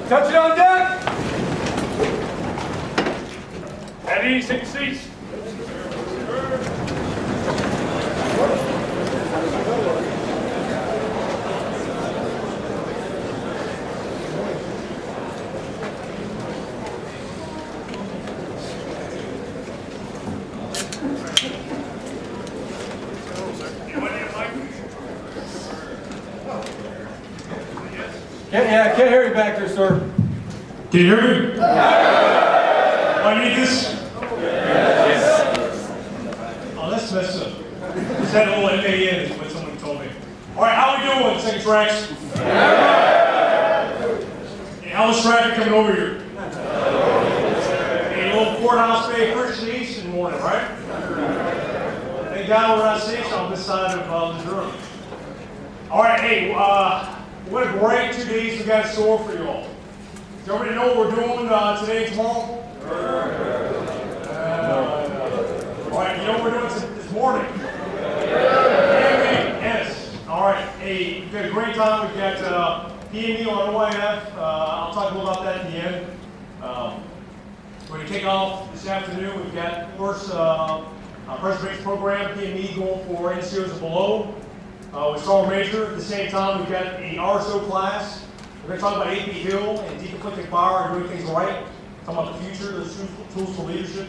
Touch it on deck. At ease, take your seats. I can't hear you back there, sir. Can you hear me? I need this? Yes. Oh, that's messed up. Is that a little MAN is what someone told me. All right, how we doing, second tracks? Hey, how's traffic coming over here? Hey, little courthouse bay, Christian East in the morning, right? Thank God we're not stationed on this side of Missouri. All right, hey, what a great 2 days we got in store for you all. Does everybody know what we're doing today and tomorrow? All right, you know what we're doing this morning? Yes. All right, hey, we've got a great time. We've got PME on OIF. I'll talk a little about that in the end. We're going to kick off this afternoon. We've got first preservation program, PME going for NCOs and below. With Sergeant Major. At the same time, we've got an RSO class. We're going to talk about AP Hill and deconflicting fire and doing things right. Talk about the future, those tools for leadership.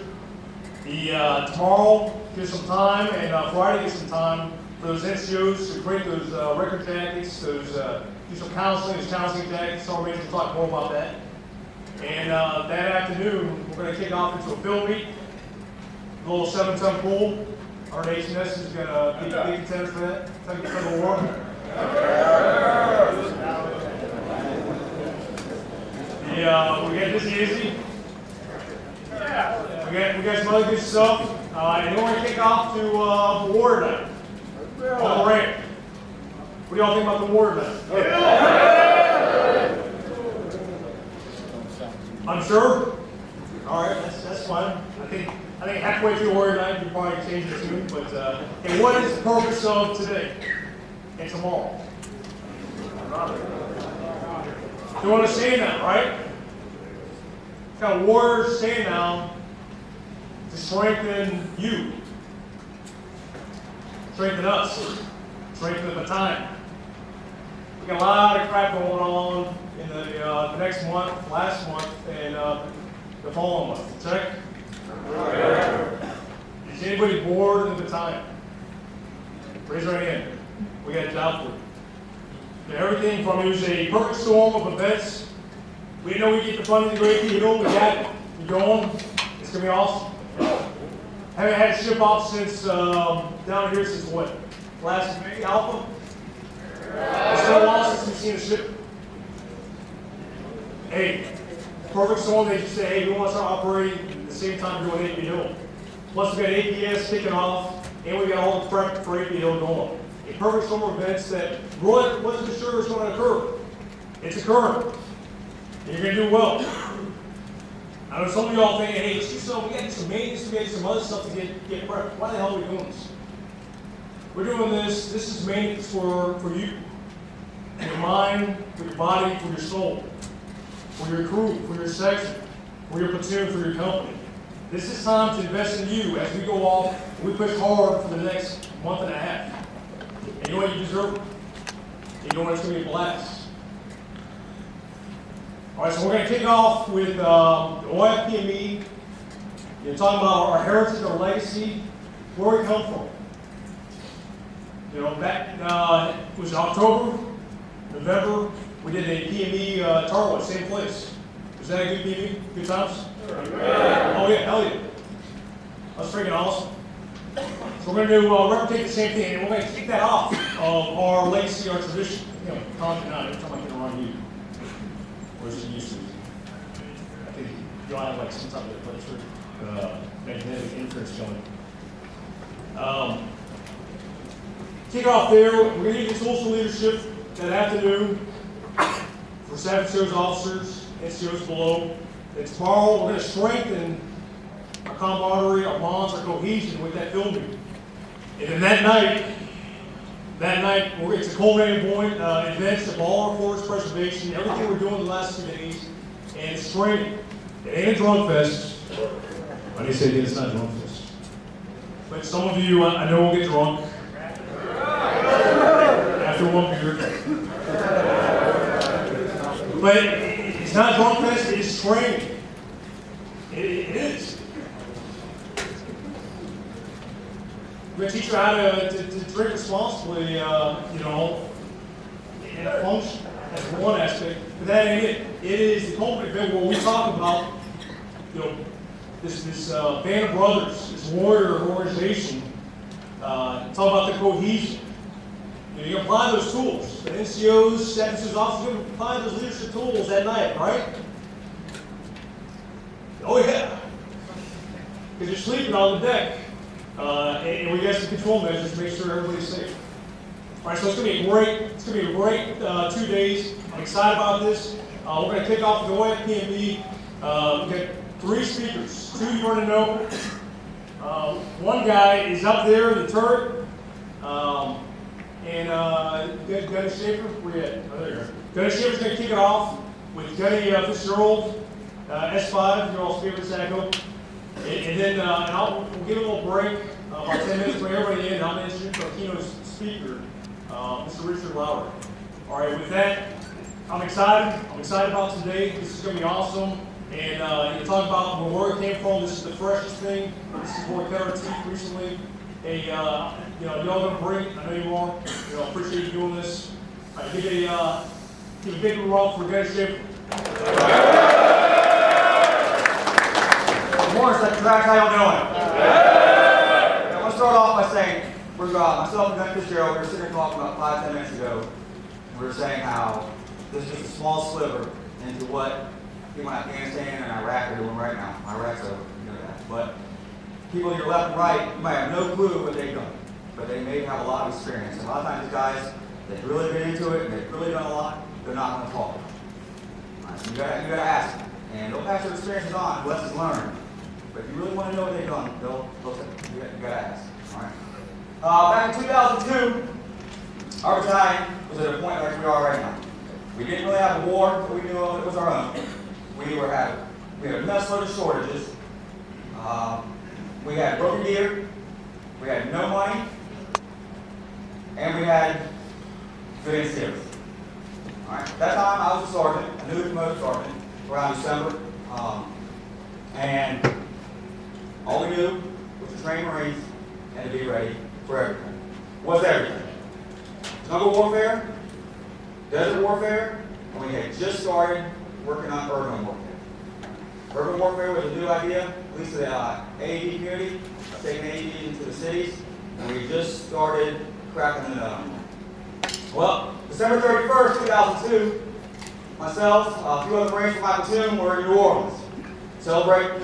Tomorrow, give some time, and Friday, give some time for those NCOs to create those record jackets, those do some counseling, those counseling jackets. Sergeant Major will talk more about that. And that afternoon, we're going to kick off into a field meet, a little 7-ton pool. Our HNS is going to be a big contender for that. Thank you for the war. We got this easy. We got some other good stuff. And then we're going to kick off to Warrior Night. On the ramp. What do y'all think about the Warrior Night? Unsure? All right, that's fine. I think halfway through Warrior Night, you probably change the tune. But and what is the purpose of today and tomorrow? You understand that, right? We've got warriors staying down to strengthen you, strengthen us, strengthen the battalion. We got a lot of crap going on in the next month, last month, and the following month. Check. Is anybody bored in the battalion? Raise your hand. We got a job for you. Everything from it was a perfect storm of events. We didn't know we'd get the funding to go AP Hill. We got it. We're going. It's going to be awesome. Haven't had a ship off since down here since what? Last May, Alpha? It's been a while since we've seen a ship. Hey, perfect storm. They just say, hey, we want to start operating at the same time we're doing AP Hill. Plus we got APS kicking off, and we got all the prep for AP Hill going. A perfect storm of events that really wasn't sure was going to occur. It's occurring. And you're going to do well. I know some of y'all thinking, hey, let's do something. We got to do some maintenance, we got to do some other stuff to get prepped. Why the hell are we doing this? We're doing this. This is maintenance for you. For your mind, for your body, for your soul. For your crew, for your section, for your platoon, for your company. This is time to invest in you as we go off and we push hard for the next month and a half. And you know what you deserve? And you know what it's going to be a blast. All right, so we're going to kick off with the OFPME. You're talking about our heritage, our legacy, where we come from. You know, back, it was October, November, we did a PME Tarwa, same place. Was that a good PME? Good times? Oh yeah, hell yeah. That's freaking awesome. So we're going to replicate the same thing, and we're going to kick that off of our legacy, our tradition. You know, content out every time I get around you. Where's it used to be? I think you all have like some type of electric magnetic inference going. Kick off there. We're going to use tools for leadership that afternoon for staff NCOs, officers, NCOs below. And tomorrow we're going to strengthen our camaraderie, our bonds, our cohesion with that building. And then that night, That night, it's a culminating point, events of all our forest preservation, everything we're doing the last 2 days, and it's training. It ain't a drunk fest. I didn't say it's not a drunk fest. But some of you, I know, will get drunk after one beer. But it's not a drunk fest, it's training. It is. We're going to teach you how to drink responsibly, and function. That's one aspect. But that ain't it. It is the culminating event where we talk about, this band of brothers, this warrior organization. Talk about the cohesion. You apply those tools. The NCOs, statuses, officers, you apply those leadership tools that night, right? Oh yeah. Because you're sleeping on the deck. And we got some control measures to make sure everybody's safe. All right, so it's going to be a great 2 days. I'm excited about this. We're going to kick off the OAF PMB. We've got 3 speakers. 2 you're going to know. One guy is up there in the turret. Gunny Schaefer, where you at? Oh, there you go. Gunny Schaefer's going to kick it off with Gunny Fitzgerald, S5, your all's favorite Sacco. And then we'll give a little break, about 10 minutes, bring everybody in. I'll introduce our keynote speaker, Mr. Richard Lowry. All right, with that, I'm excited. I'm excited about today. This is going to be awesome. And you talk about where it came from. This is the freshest thing. This is what we cut our teeth recently. Hey, y'all gonna bring? I know you are. Appreciate you doing this. All right, give a big round for Gunny Schaefer. Morris, like tracks, how y'all doing? I want to start off by saying, myself and Gunny Fitzgerald, we were sitting here talking about 5-10 minutes ago. We were saying how this is just a small sliver into what people in Afghanistan and Iraq are doing right now. Iraq's over, you know that. But people to your left and right, you might have no clue what they've done, but they may have a lot of experience. And a lot of times these guys, they've really been into it and they've really done a lot, they're not going to talk. Right, so you gotta ask them. And they'll pass their experiences on, lessons learned. But if you really want to know what they've done, they'll say, you gotta ask. All right. Back in 2002, our battalion was at a point like we are right now. We didn't really have a war, but we knew it was our own. We had a mess load of shortages. We had broken gear. We had no money, and we had good incentives. All right. At that time, I was a sergeant, a newly promoted sergeant, around December, and all we knew was to train Marines and to be ready for everything. What's everything? Jungle warfare, desert warfare, and we had just started working on urban warfare. Urban warfare was a new idea, at least to the AAD community, taking AAD into the cities, and we just started cracking the nut on that. Well, December 31st, 2002, myself, a few other Marines from my platoon were in New Orleans, celebrating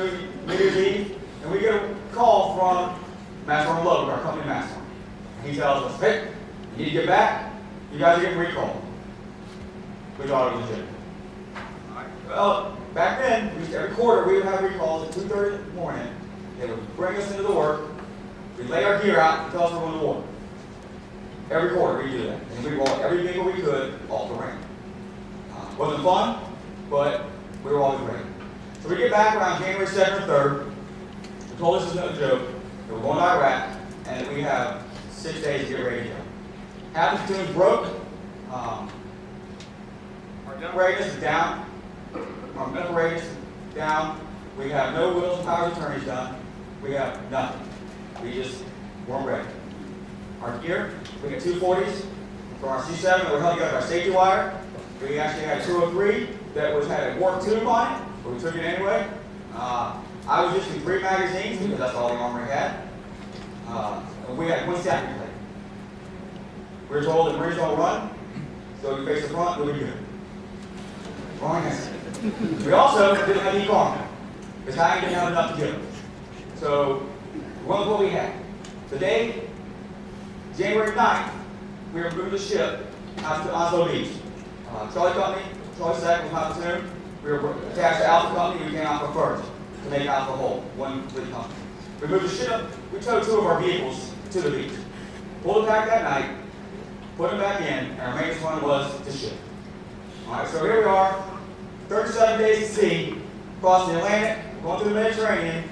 New Year's Eve, and we get a call from Master Sergeant Logan, our company master. And he tells us, hey, you need to get back, you guys are getting recalled. We thought it was legit. Well, back then, every quarter we would have recalls at 2:30 in the morning. They would bring us into the work, we'd lay our gear out and tell us we're going to war. Every quarter we do that. And we walked every vehicle we could off the range. Wasn't fun, but we were always ready. So we get back around January 2nd or 3rd. We told us this is no joke, that we're going to Iraq, and we have 6 days to get ready to go. Half the platoon's broke. Our gun readiness is down. Our mental readiness is down. We have no wills and powers of attorneys done. We have nothing. We just weren't ready. Our gear, we got 240s from our C7 that were held together by safety wire. We actually had a 203 that had a warp tube on it, but we took it anyway. I was using 3 magazines because that's all the armor we had. And we had 1 stacking plate. We were told that Marines don't run, so we face the front, we'll be good. Wrong answer. We also didn't have any armor. Because I didn't have enough to give. So we went with what we had. Today, January 9th, we were moving the ship out to Oslo Beach. Charlie Company, Charlie Sack was my platoon. We were attached to Alpha Company, we came Alpha first to make Alpha whole, one complete company. We moved the ship, we towed 2 of our vehicles to the beach. Pulled it back that night, put them back in, and our maintenance one was to ship. All right, so here we are, 37 days at sea, across the Atlantic, going through the Mediterranean,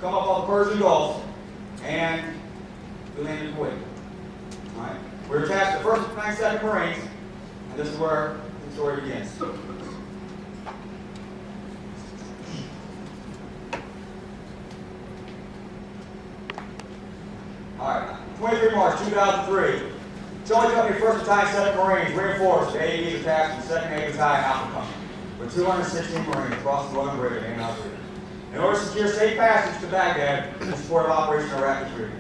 come up off the Persian Gulf, and we landed in Kuwait. All right, we're attached to the 1st and 92nd Marines, and this is where the story begins. All right, 23 March 2003. Charlie Company 1st Battalion 2nd Marines reinforced the AEDs attached to the 2nd A Battalion Alpha Company with 216 Marines across the Northern Bridge in Nasariyah in order to secure safe passage to Baghdad in support of Operation Iraqi Freedom.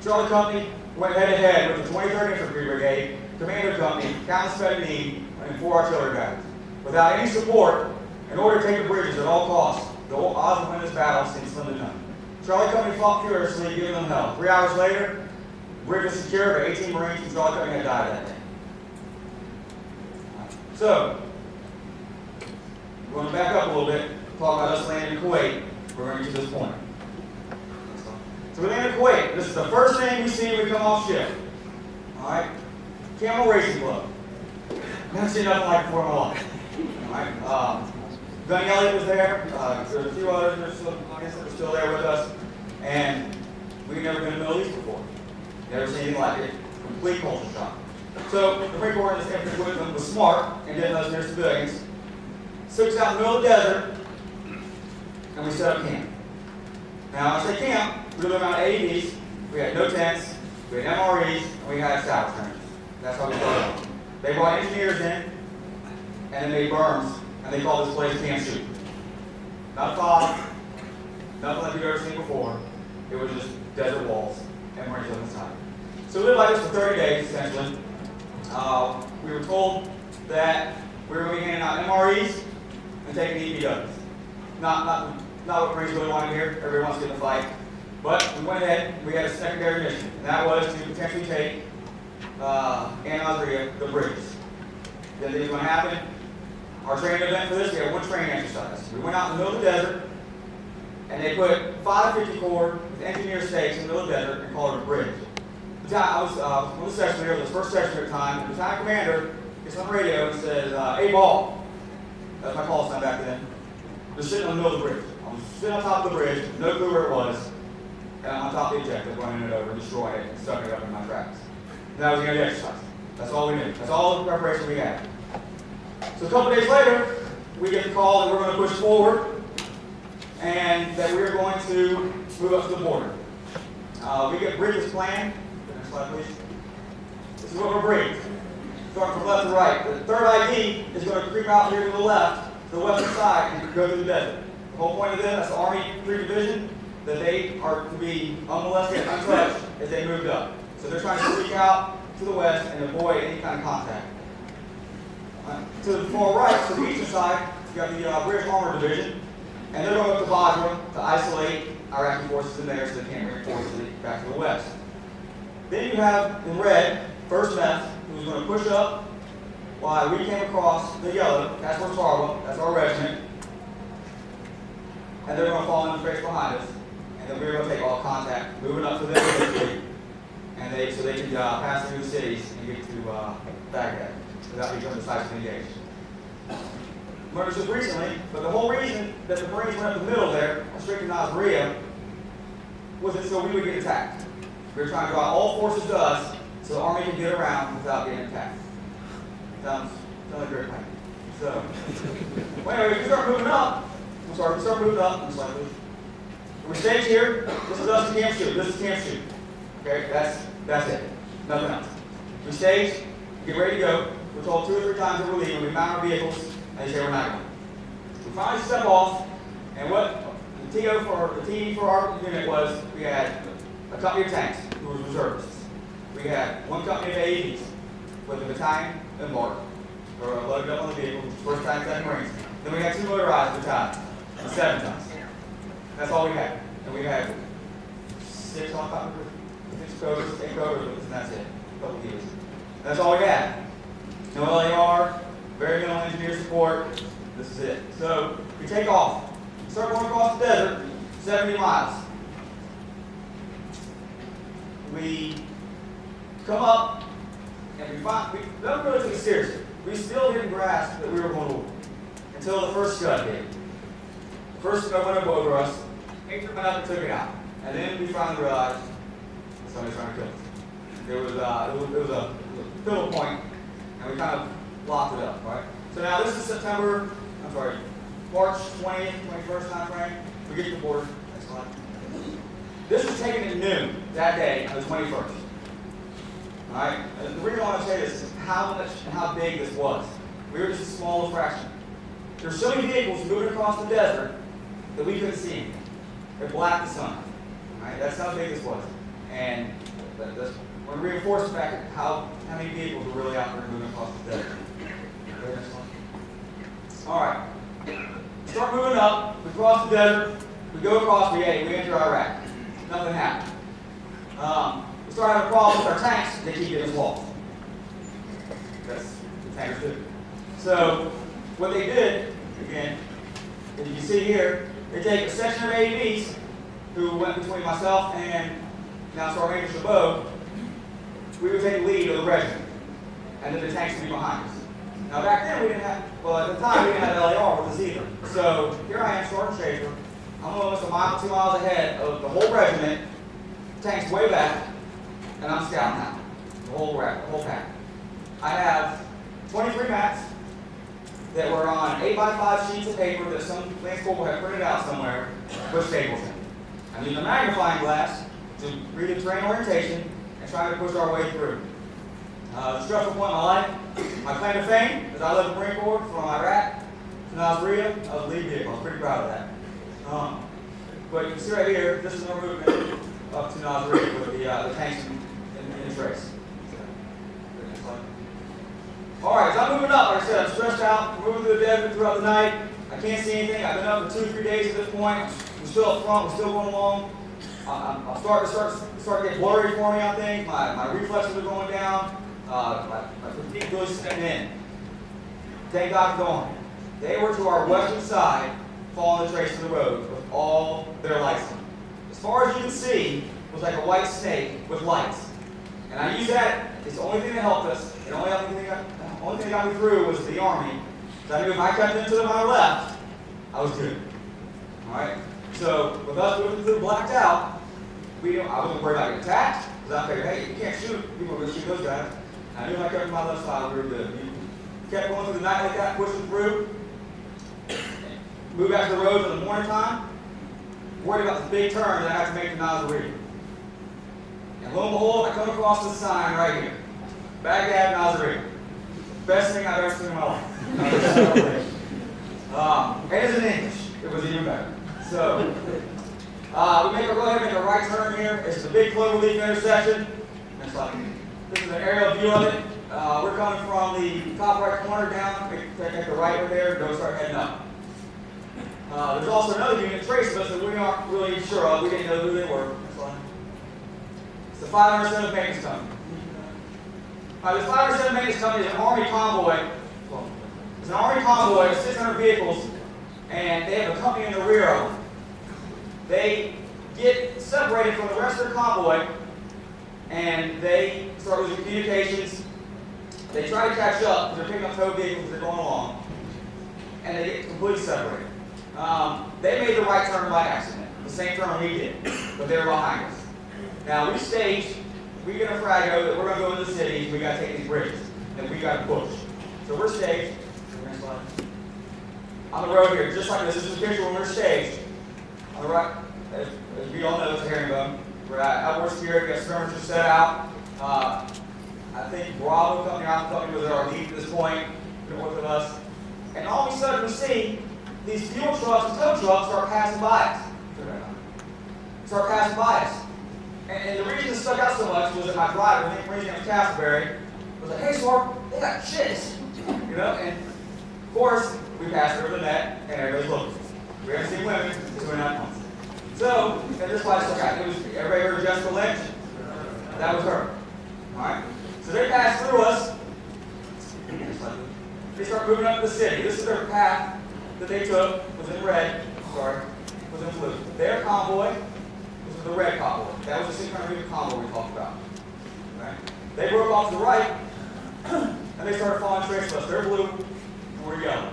Charlie Company went head-to-head with the 23rd Infantry Brigade, Commander Company, Countless Fedini, and 4 artillery batteries. Without any support, in order to take the bridges at all costs, the odds of winning this battle seemed slim to none. Charlie Company fought furiously, giving them hell. 3 hours later, the bridge was secured, but 18 Marines from Charlie Company had died that day. So, we're going to back up a little bit, talk about us landing in Kuwait. We're going to get to this point. So we landed in Kuwait. This is the first thing we see when we come off ship. Alright? Camel Racing Club. Never seen nothing like it before in my life. Alright? Gunny Elliott was there. There's a few others that were still there with us. And we'd never been in the Middle East before. Never seen anything like it. Complete culture shock. So the Marine Corps in this infantry equipment was smart and didn't let us near civilians. Took us out in the middle of the desert, and we set up camp. Now, when I say camp, we lived around AEDs, we had no tents, we had MREs, and we had salvage trainers. That's how we started. They brought engineers in, and then made berms, and they called this place Camp Shoot. Not fog, nothing like you've ever seen before. It was just desert walls, and Marines on the side. So we lived like this for 30 days, essentially. We were told that we were going to be handing out MREs and taking EPWs. Not what Marines really want to hear. Everybody wants to get in the fight. But we went ahead, we had a secondary mission, and that was to potentially take Nasariyah, the bridges. Then things going to happen. Our training event for this, we had one training exercise. We went out in the middle of the desert, and they put 550 cord with engineer stakes in the middle of the desert and called it a bridge. I was one of the section leaders, the first section at the time. The battalion commander gets on the radio and says, "Hey, Ball." That was my call sign back then. Just sitting in the middle of the bridge. I was sitting on top of the bridge, no clue where it was, and I'm on top of the objective, running it over, destroying it, and stuck it up in my tracks. And that was the end of the exercise. That's all we knew. That's all the preparation we had. So a couple days later, we get the call that we're going to push forward, and that we're going to move up to the border. We get bridges planned. Next slide, please. This is what we're briefed. Starting from left to right. The third ID is going to creep out here to the left, to the western side, and go through the desert. The whole point of this, that's the Army 3 Division, that they are to be unmolested, untouched as they moved up. So they're trying to sneak out to the west and avoid any kind of contact. To the far right, to the eastern side, you've got the British Armored Division, and they're going up to Basra to isolate Iraqi forces in there so they can't reinforce it back to the west. Then you have, in red, 1st Meth, who's going to push up while we came across the yellow, that's where Sarwa, that's our regiment, and they're going to fall in the face behind us, and then we're going to take all contact, moving up to them quickly, and so they can pass through the cities and get to Baghdad without becoming decisive engaged. Remember just recently, but the whole reason that the Marines went up the middle there, straight to Nasariyah, was it so we would get attacked. We were trying to draw all forces to us so the Army can get around without getting attacked. Sounds like a great plan. So, well, anyway, we start moving up. We start moving up. We stage here. This is us in Camp Shoot. This is Camp Shoot. Okay, that's it. Nothing else. We stage, get ready to go. We're told 2 or 3 times that we're leaving. We mount our vehicles, and they say we're not going. We finally step off, and what the TE for our unit was, we had a company of tanks who were reservists. We had 1 company of AEDs with a battalion and mortar, or loaded up on the vehicle, 1st Battalion, 2nd Marines. Then we had 2 motorized battalions, and 7 tons. That's all we had. And we had 6 helicopters, 6 coders, 8 coders with us, and that's it. A couple of gears. That's all we had. No LAR, very minimal engineer support. This is it. So we take off. We start going across the desert, 70 miles. We come up, and we never really took it seriously. We still didn't grasp that we were going over until the first scud hit. The first scud went over us, Hector went up and took it out. And then we finally realized somebody's trying to kill us. It was a pivotal point, and we kind of locked it up, right? So now this is March 20th, 21st time frame. We get to the border. Next slide. This was taken at noon that day on the 21st. All right? And the reason I want to say this is how big this was. We were just a small fraction. There were so many vehicles moving across the desert that we couldn't see anything. It blacked the sun. All right? That's how big this was. And that's I want to reinforce the fact of how many vehicles were really out there moving across the desert. All right. Start moving up. We cross the desert. We go across. We enter Iraq. Nothing happened. We start having problems with our tanks. They keep getting lost. That's the tankers do. So what they did, again, as you can see here, they take a section of AVs who went between myself and now Sergeant Major Chabot. We would take the lead of the regiment, and then the tanks would be behind us. Now back then we didn't have, well at the time we didn't have LAR with us either. So here I am, Sergeant Schaefer. I'm almost a mile, 2 miles ahead of the whole regiment, tanks way back, and I'm scouting out the whole pack. I have 23 maps that were on 8x5 sheets of paper that some Lance Corporal had printed out somewhere with staples in. I'm using a magnifying glass to read the terrain orientation and trying to push our way through. The stressful point in my life, my claim to fame is I led the Marine Corps from Iraq to Nasariyah. I was the lead vehicle. I was pretty proud of that. But you can see right here, this is our movement up to Nasariyah with the tanks in the trace. All right, so I'm moving up. Like I said, I'm stressed out, moving through the desert throughout the night. I can't see anything. I've been up for 2 or 3 days at this point. We're still up front. We're still going along. I'm starting to get blurry for me on things. My reflexes are going down. My fatigue really setting in. Thank God for going. They were to our western side, following the trace of the road with all their lights on. As far as you can see, it was like a white snake with lights. And I use that. It's the only thing that helped us. The only thing that got me through was the Army. So I knew if I cut into my left, I was good. All right. So with us moving through blacked out, I wasn't worried about getting attacked because I figured, hey, you can't shoot. People are going to shoot those guys. I knew if I kept to my left side, we were good. We kept going through the night like that, pushing through. Move back to the roads in the morning time. Worried about the big turn that I have to make to Nasariyah. And lo and behold, I come across this sign right here. Baghdad, Nasariyah. Best thing I've ever seen in my life. And it's in English. It was even better. So, go ahead and make a right turn here. It's a big cloverleaf intersection. Next slide. This is an aerial view of it. We're coming from the top right corner down. Take the right over there. Go start heading up. There's also another unit trace of us that we aren't really sure of. We didn't know who they were. Next slide. It's the 507th Maintenance Company. This 507th Maintenance Company is an Army convoy. It's an Army convoy of 600 vehicles, and they have a company in the rear of them. They get separated from the rest of their convoy, and they start losing communications. They try to catch up because they're picking up tow vehicles as they're going along, and they get completely separated. They made the right turn by accident, the same turn we did, but they were behind us. Now we staged, we get a frago that we're going to go into the city, we got to take these bridges, and we got to push. So we're staged. Next slide. On the road here, just like this is the picture when we're staged. On the right, as we all know, it's a herringbone. We're at Outward Spirit, we got skirmishers set out. I think Bravo Company, Alpha Company was our lead at this point, been working with us. And all of a sudden we see these fuel trucks and tow trucks start passing by us. And the reason it stuck out so much was that my driver, I think his name was Castleberry, was like, hey, Swarp, they got shits. You know, and of course, we passed over the net, and everybody's looking. We haven't seen women in 2.5 months. So, and this why it stuck out. It was, everybody heard Jessica Lynch? That was her. Alright? So they passed through us. They start moving up the city. This is their path that they took, was in red, was in blue. Their convoy was the red convoy. That was the 600 meter convoy we talked about. Right? They broke off to the right, and they started following trace us. They're blue, and we're yellow.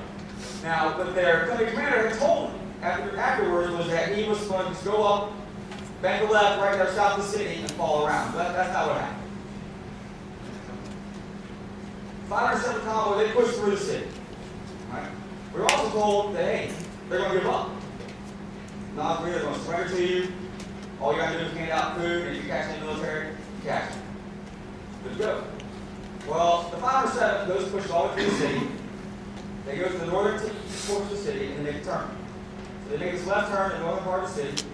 Now, what their company commander had told them afterwards was that he was going to go up, bank the left, right there south of the city, and follow around. But that's not what happened. 507 convoy, they pushed through the city. Right? We were also told that, hey, they're going to give up. Not really, they're going to surrender to you. All you got to do is hand out food, and if you catch any military, you catch them. Good to go. Well, the 507 goes pushed all the way through the city. They go to the northern portion of the city, and they make a turn. So they make this left turn in the northern part of the city,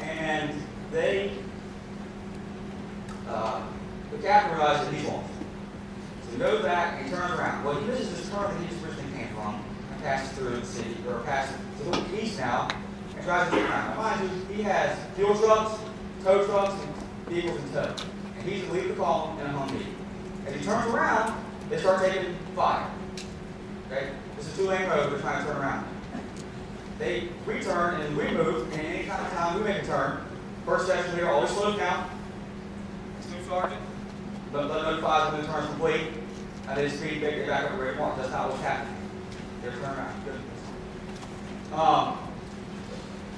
and the captain realizes that he's lost. So he goes back and he turns around. Well, he misses this turn that he just originally came from and passes through the city, or passes to the east now, and tries to get around. Now, mind you, he has fuel trucks, tow trucks, and vehicles in tow. And he's to leave the column in a Humvee. As he turns around, they start taking fire. Okay? This is a 2-lane road, they're trying to turn around. They return and we move, and any kind of time we make a turn, first section leader always slows down. Two sergeant. But notifies when the turn's complete, and they speed back up the red mark. That's not what's happening. They're turning around. Good.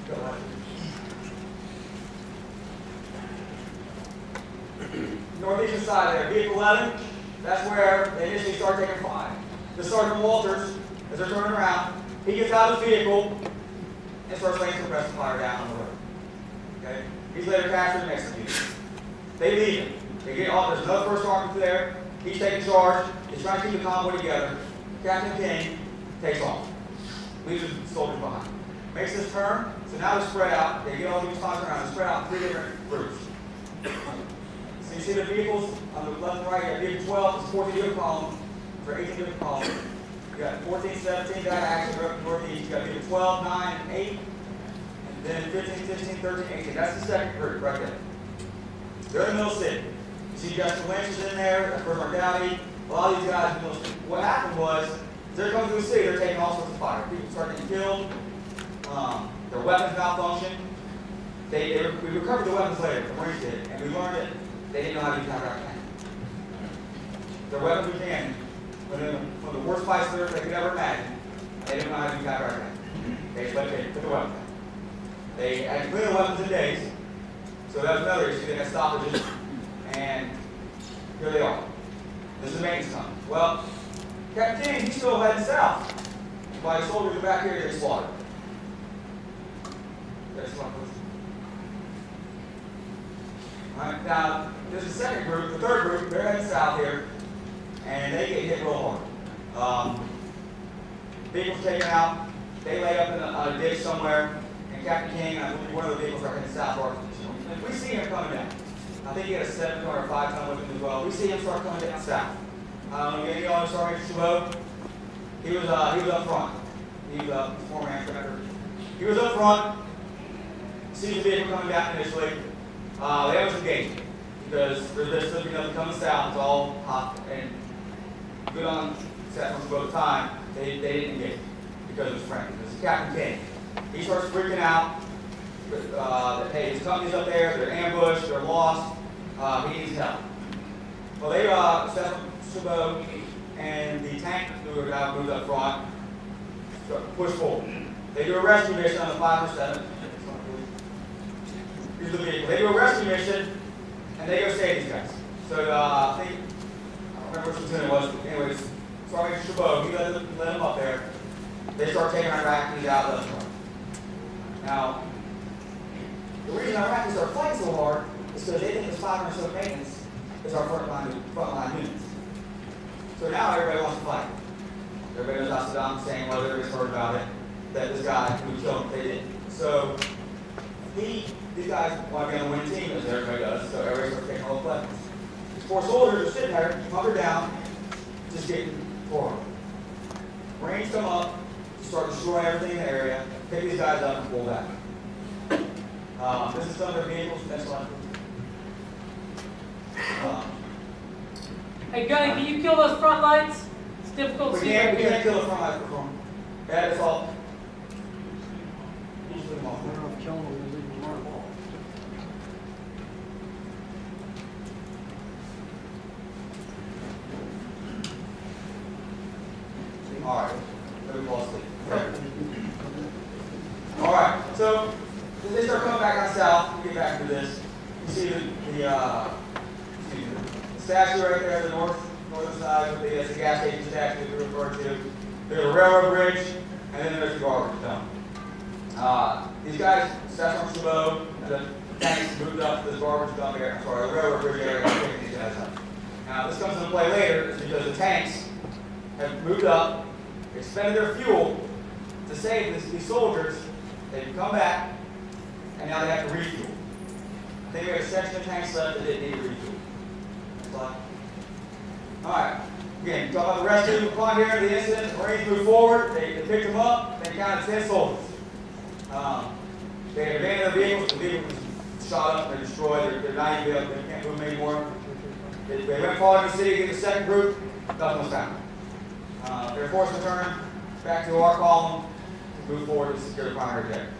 Go ahead. Northeastern side there, vehicle 11, that's where they initially start taking fire. The Sergeant Walters, as they're turning around, he gets out of his vehicle and starts laying suppressive fire down on the road. Okay? He's later captured and executed. They leave him. They get off. There's another first sergeant there. He's taking charge. He's trying to keep the convoy together. Captain King takes off. Leaves his soldiers behind. Makes this turn. So now they're spread out. They get all these spots around. They're spread out in 3 different groups. So you see the vehicles on the left and right. You have vehicle 12. It's 14 different columns. For 18 different columns. You got 14, 17 got action up northeast. You got vehicle 12, 9, and 8. And then 15, 16, 13, 18. That's the second group right there. They're in the middle city. So you got some Lynch's in there, that's First Mark Downey, a lot of these guys in the middle city. What happened was, as they're coming through the city, they're taking all sorts of fire. People start getting killed, their weapons malfunction. We recovered the weapons later, the Marines did, and we learned that they didn't know how to use counterattack cannon. Their weapons began one of the worst fights they could ever imagine. They didn't know how to use counterattack. They put the weapons down. They had to clean the weapons in days, so that was another issue. They had stoppages. And here they are. This is the maintenance company. Well, Captain King, he's still heading south. While the soldiers are back here, they slaughtered. Alright, now, there's the second group, the third group, they're heading south here, and they get hit real hard. Vehicles taken out, they lay up in a ditch somewhere, and Captain King, I believe one of the vehicles are heading south. And we see him coming down. I think he had a 7 or 5 ton with him as well. We see him start coming down south. Any of you saw Mr. Chabot? He was up front. He was former instructor. He was up front. Sees the vehicle coming down initially. They always engage because there's supposed to be nothing coming south. It's all hot and good on set from Chabot's time. They didn't engage because it was friendly. This is Captain King. He starts freaking out. Hey, his company's up there, they're ambushed, they're lost, he needs help. Well, they, Chabot and the tank who now moved up front, push forward. They do a rescue mission on the 507. Here's the vehicle. They do a rescue mission, and they go save these guys. So, I think, I don't remember which platoon it was, but anyways, Sergeant Chabot, he let them up there. They start taking Iraqis out of the front. Now, the reason Iraqis are fighting so hard is because they think this 507 maintenance is our frontline units. So now everybody wants to fight. Everybody knows how Saddam Hussein was, everybody's heard about it, that this guy who killed him, they didn't. So these guys want to be on the winning team, as everybody does, so everybody starts taking all the weapons. These 4 soldiers are sitting there, hunkered down, just getting forward. Marines come up, start destroying everything in the area, pick these guys up and pull back. This is some of their vehicles. Next one. Hey, Gunny, can you kill those front lights? It's difficult to see right We can't here. kill the front lights before. That is all. Just leave them off. Nobody fall asleep. Okay. All right, so they start coming back on south. We get back to this. You see the statue right there, the northern side with the gas station statue we referred to. There's a railroad bridge, and then there's the garbage dump. These guys, Sasson Chabot, and the tanks moved up to this garbage dump area. I'm sorry, the railroad bridge area. I'm picking these guys up. Now, this comes into play later is because the tanks have moved up, expended their fuel to save these soldiers. They can come back, and now they have to refuel. I think we had a section of tanks left that didn't need to refuel. Next slide. All right. Again, talk about the rescue upon here, the incident. The Marines moved forward. They picked them up. They counted 10 soldiers. They abandoned their vehicles. The vehicle was shot up. They're destroyed. They're not even able. They can't move them anymore. They went forward to the city, get the second group. Nothing was found. They were forced to return back to our column to move forward to secure the primary objective.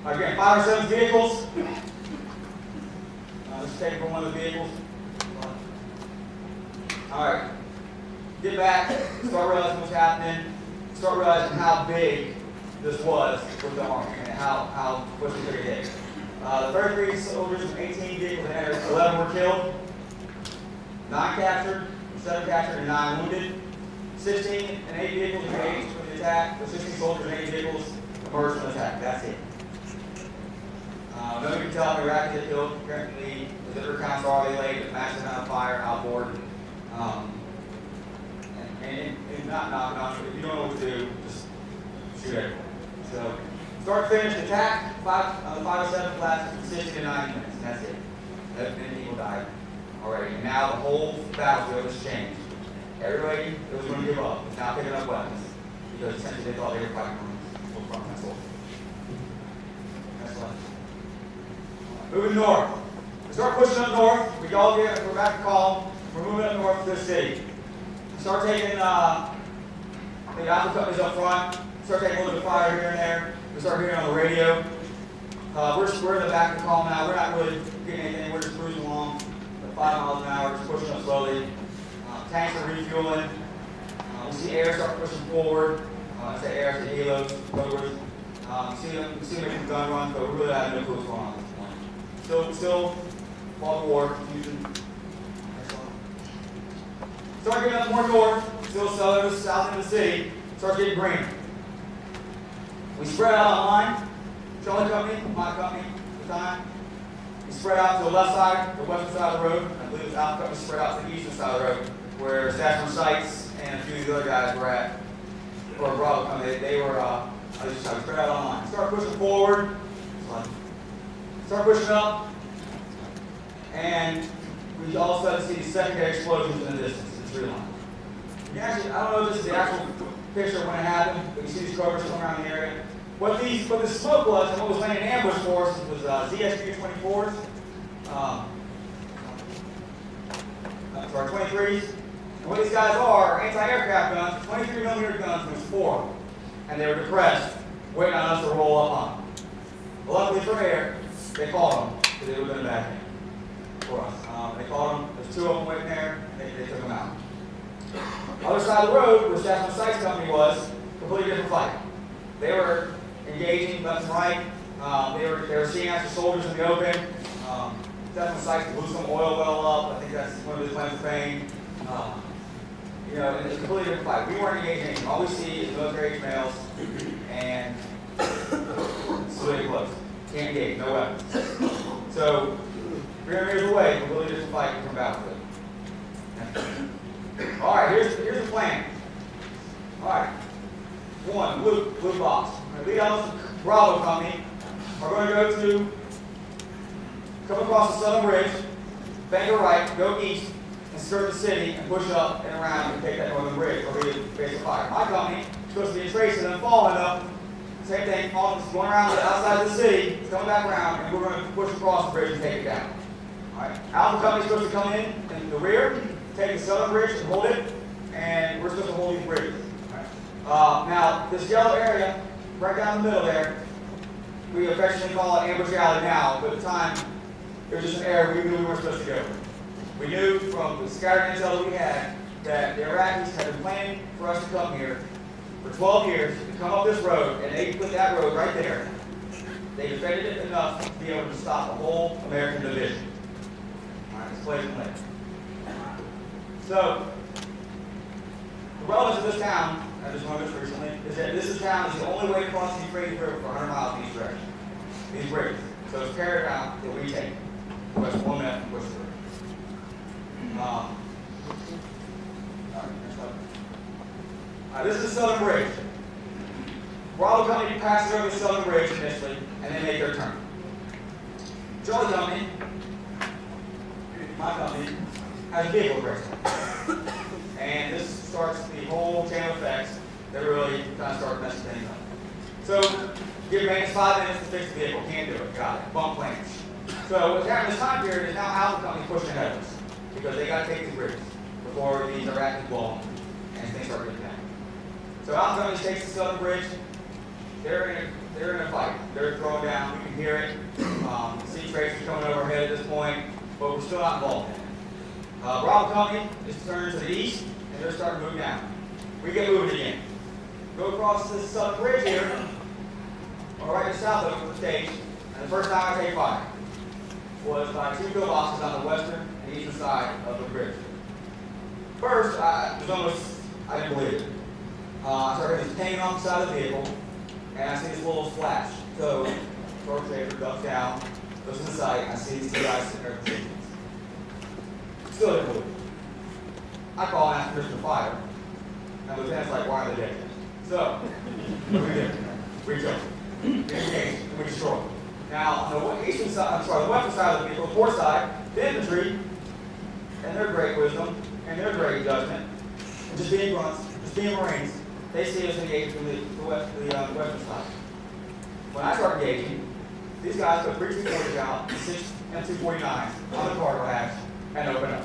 Again, 5 or 7 vehicles. This is taken from one of the vehicles. All right. Get back, start realizing what's happening, start realizing how big this was with the Army and how much we took a hit. The 33 soldiers from 18 vehicles that entered, 11 were killed, 9 captured, 7 captured, and 9 wounded. 16 and 8 vehicles engaged with the attack. The 16 soldiers and 8 vehicles emerged from the attack. That's it. Nobody can tell how many Iraqis they killed. Currently, the different counts are they laid, massive amount of fire outboard. And not knocking on it. If you don't know what to do, just shoot everyone. So, start finish attack, 5 or 7 flats, 60 to 90 minutes, and that's it. Many people died already. And now the whole battlefield has changed. Everybody that was going to give up is now picking up weapons because essentially they thought they were fighting from that soldier. Next slide. Moving north. We start pushing up north. We're back to column. We're moving up north to the city. Start taking the Alpha companies up front. Start taking a little bit of fire here and there. We start hearing on the radio. We're in the back of the column now. We're not really getting anything. We're just cruising along at 5 miles an hour, just pushing up slowly. Tanks are refueling. We see air start pushing forward. I say air, I say halos, motors. We see them making gun runs, but we really have no clue what's going on at this point. Still, fog of war, confusion. Start getting up more north, still south into the city, starts getting greener. We spread out on line. Charlie Company, my company at the time. We spread out to the left side, the western side of the road. I believe it was Alpha Company spread out to the eastern side of the road, where Sasson Sites and a few of the other guys were at. Or Bravo Company, they were on the other side. We spread out on line. Start pushing forward. Start pushing up. And we all of a sudden see these secondary explosions in the distance. Actually, I don't know if this is the actual picture when it happened, but you see these covers coming around the area. What the smoke was, and what was laying in ambush for us was ZSU-24s, sorry, 23s. And what these guys are anti-aircraft guns, 23 millimeter guns, and there's 4 of them. And they were depressed, waiting on us to roll up on them. But luckily for air, they caught them, because they would have been a bad thing for us. They caught them, there's 2 of them waiting there, and they took them out. Other side of the road, where Sasson Sites Company was, completely different fight. They were engaging left and right. They were seeing after soldiers in the open. Sasson Sites blew some oil well up. I think that's one of his claims to fame. And it's a completely different fight. We weren't engaging anything. All we see is military-age males and civilian clothes. Can't engage, no weapons. So, 300 meters away, completely different fight from battlefield. All right, here's the plan. All right. 1, blue box. Lead out the Bravo Company. We're going to come across the southern ridge, bank a right, go east, and skirt the city, and push up and around and take that northern ridge, or be a base of fire. My company is supposed to be tracing and following up. Same thing, going around the outside of the city, coming back around, and we're going to push across the bridge and take it down. All right. Alpha Company is supposed to come in the rear, take the southern bridge and hold it, and we're supposed to hold these bridges. Now, this yellow area, right down the middle there, we affectionately call it Ambush Alley now, but at the time, it was just an area we knew we weren't supposed to go. We knew from the scattered intel that we had that the Iraqis had been planning for us to come here for 12 years to come up this road, and they put that road right there. They defended it enough to be able to stop the whole American division. All right, let's play it later. So, the relevance of this town, I just learned this recently, is that this town is the only way to cross these Fraser River for 100 miles in each direction. These bridges. So it's paramount that we take. West 1 minute from Worcester. All right, this is the Southern Bridge. Bravo Company passes over the Southern Bridge initially, and they make their turn. Charlie Company, my company, has a vehicle bridge. And this starts the whole chain of effects that really kind of start messing things up. So, give maintenance 5 minutes to fix the vehicle. Can't do it. Got it. Bump plans. So, what's happening this time period is now Alpha Company pushing ahead of us because they got to take these bridges before these are active blown and things start getting down. So, Alpha Company takes the Southern Bridge. They're in a fight. They're throwing down. We can hear it. Sea tracers coming overhead at this point, but we're still not involved in it. Bravo Company is turned to the east, and they're starting to move down. We get moving again. Go across this Southern Bridge here, or right to south of the stage, and the first time I take fire was by 2 pillboxes on the western and eastern side of the bridge. First, I didn't believe it. I started hanging off the side of the vehicle, and I see this little flash. So, torque shaver ducks down, goes to the side, I see these 2 guys sitting there at the stations. Still didn't believe it. I call and ask permission to fire, and the lieutenant's like, why are they dead? So, what do we do? We kill them. We engage, and we destroy them. Now, on the eastern side, the western side of the vehicle, the port side, the infantry, and their great wisdom, and their great judgment, and just being grunts, just being Marines, they see us engage from the western side. When I start engaging, these guys put 3 240s out, 6 M249s on the cargo hatch, and open up.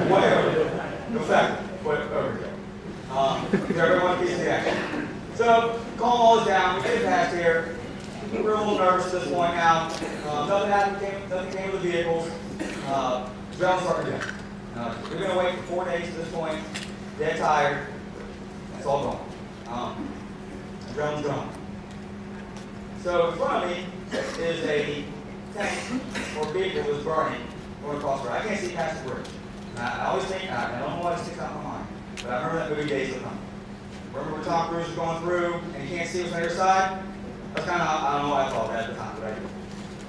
Whatever. No fact, but overkill. Everyone piece of the action. So, calm all this down, we get past here. We're a little nervous at this point now. Nothing came with the vehicles. Adrenaline's starting to go. We're going to wait for 4 days at this point. Dead tired. It's all gone. Adrenaline's gone. So, in front of me is a tank or vehicle that's burning going across the road. I can't see past the bridge. I always think, I don't know why it sticks out in my mind, but I remember that movie Days of Come. Remember when Tom Cruise was going through and you can't see what's on the other side? That's kind of, I don't know why I thought that at the time, but I did.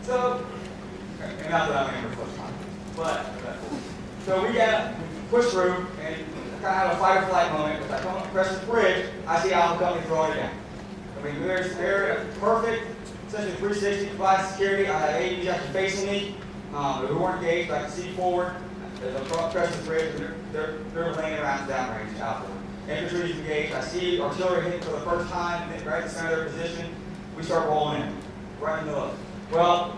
So, and not that I remember the first time, but, so we push through and kind of have a fight or flight moment. As I come across this bridge, I see Alpha Company throwing it down. I mean, they're perfect, essentially 360 glass security. I have AVs actually facing me, who weren't engaged. I can see forward. Across the bridge, they're laying around downrange out there. Infantry is engaged. I see artillery hitting for the first time, right in the center of their position. We start rolling in, right in the middle of it. Well,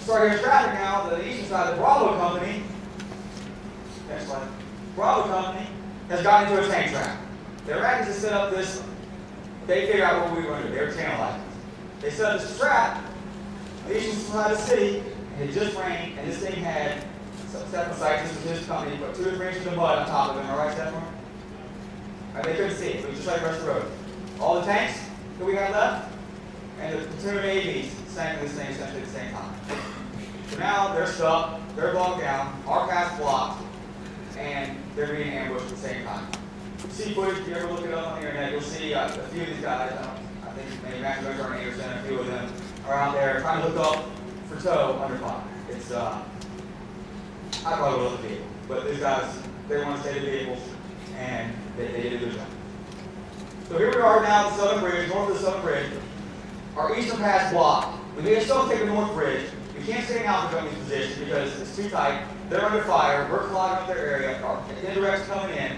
start getting traffic now. The eastern side, the Bravo Company, next slide. Bravo Company has gotten into a tank trap. Their rackets to set up this. They figured out what we were going to do. They were channelizing. They set up this trap. The eastern side of the city. It had just rained, and this thing had. Stephen Sykes, this was his company, put 2 or 3 inches of mud on top of it. Am I right, Stephen? Right, they couldn't see it. It was just like the rest of the road. All the tanks that we had left, and the platoon of AVs sank in this thing essentially at the same time. So now they're stuck, they're bogged down, our path's blocked, and they're being ambushed at the same time. You see footage, if you ever look it up on the internet, you'll see a few of these guys, I think maybe Max Richter and Anderson, a few of them are out there trying to hook up for tow under fire. It's, I probably would have the vehicle, but these guys, they want to stay the vehicles, and they did a good job. So here we are now at the Southern Bridge, north of the Southern Bridge. Our eastern pass blocked. We need to still take the north bridge. We can't stay in Alpha Company's position because it's too tight. They're under fire. We're clogging up their area. Our indirects coming in.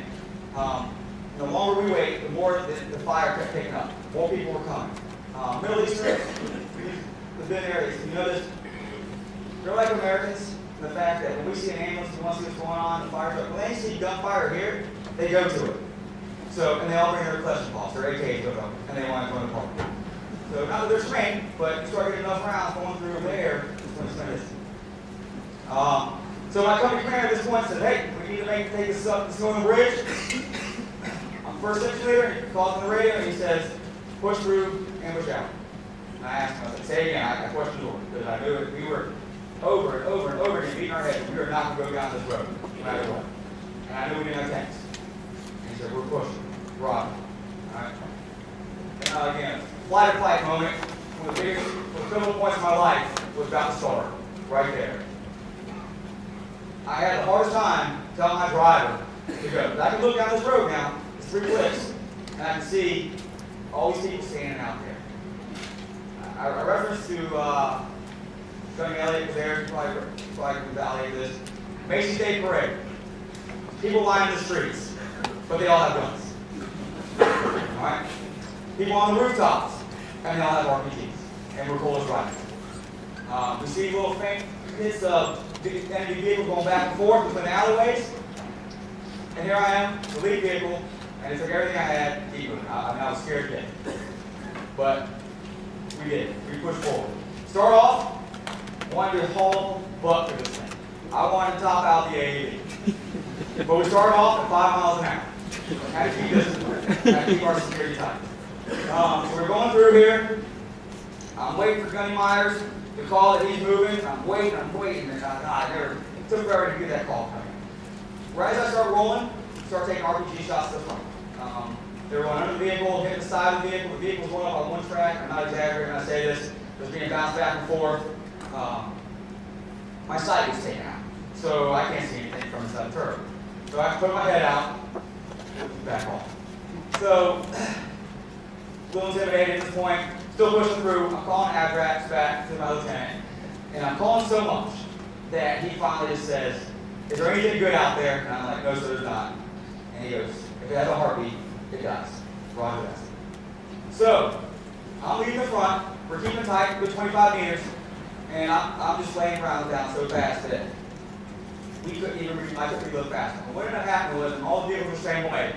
The longer we wait, the more the fire kept picking up. More people were coming. Middle Eastern, the big areas. You know this? They're like Americans. The fact that when we see an ambulance, we want to see what's going on, the fire's up. When they see gunfire here, they go to it. So, and they all bring their collection balls, their AKs with them, and they want to go in the park. So, not that there's rain, but you start getting enough rounds going through there, it's going to spend this. So, my company commander at this point said, hey, we need to take this up this northern bridge. I'm first section leader, he calls on the radio and he says, push through, ambush out. And I asked him, I said, say again, I questioned the order, because I knew it, we were over and over and over again beating our heads, we were not going to go down this road, no matter what. And I knew we didn't have tanks. And he said, we're pushing, rock. Alright? And again, flight or fight moment, one of the biggest, one of the pivotal points of my life was about to start, right there. I had the hardest time telling my driver to go. I can look down this road now, it's 3 clicks, and I can see all these people standing out there. I referenced to Gunny Elliott was there, probably can validate this. Macy's Day Parade. People lining the streets, but they all have guns. Alright? People on the rooftops, and they all have RPGs, and we're cool as rifles. We see little faint hits of enemy vehicles going back and forth between the alleyways, and here I am, the lead vehicle, and it took everything I had to keep moving. I was scared to death. But we did. We pushed forward. Start off, wanted to haul butt for this thing. I wanted to top out the AAV. But we started off at 5 miles an hour. Had to keep this, had to keep our security tight. So we're going through here. I'm waiting for Gunny Myers to call that he's moving. I'm waiting, and it took forever to get that call coming. Right as I start rolling, start taking RPG shots to the front. They were going under the vehicle, hitting the side of the vehicle. The vehicle was going up on one track. I'm not exaggerating when I say this. It was being bounced back and forth. My sight was taken out, so I can't see anything from inside the turret. So I have to put my head out, back off. So, a little intimidated at this point, still pushing through. I'm calling Abrax back to my lieutenant, and I'm calling so much that he finally just says, "Is there anything good out there?" And I'm like, "No, sir, there's not." And he goes, "If it has a heartbeat, it does." Roger that. So, I'm leading the front. We're keeping tight, good 25 meters, and I'm just laying around down so fast that we couldn't even reach. I couldn't look fast. And what ended up happening was, and all the vehicles were the same way.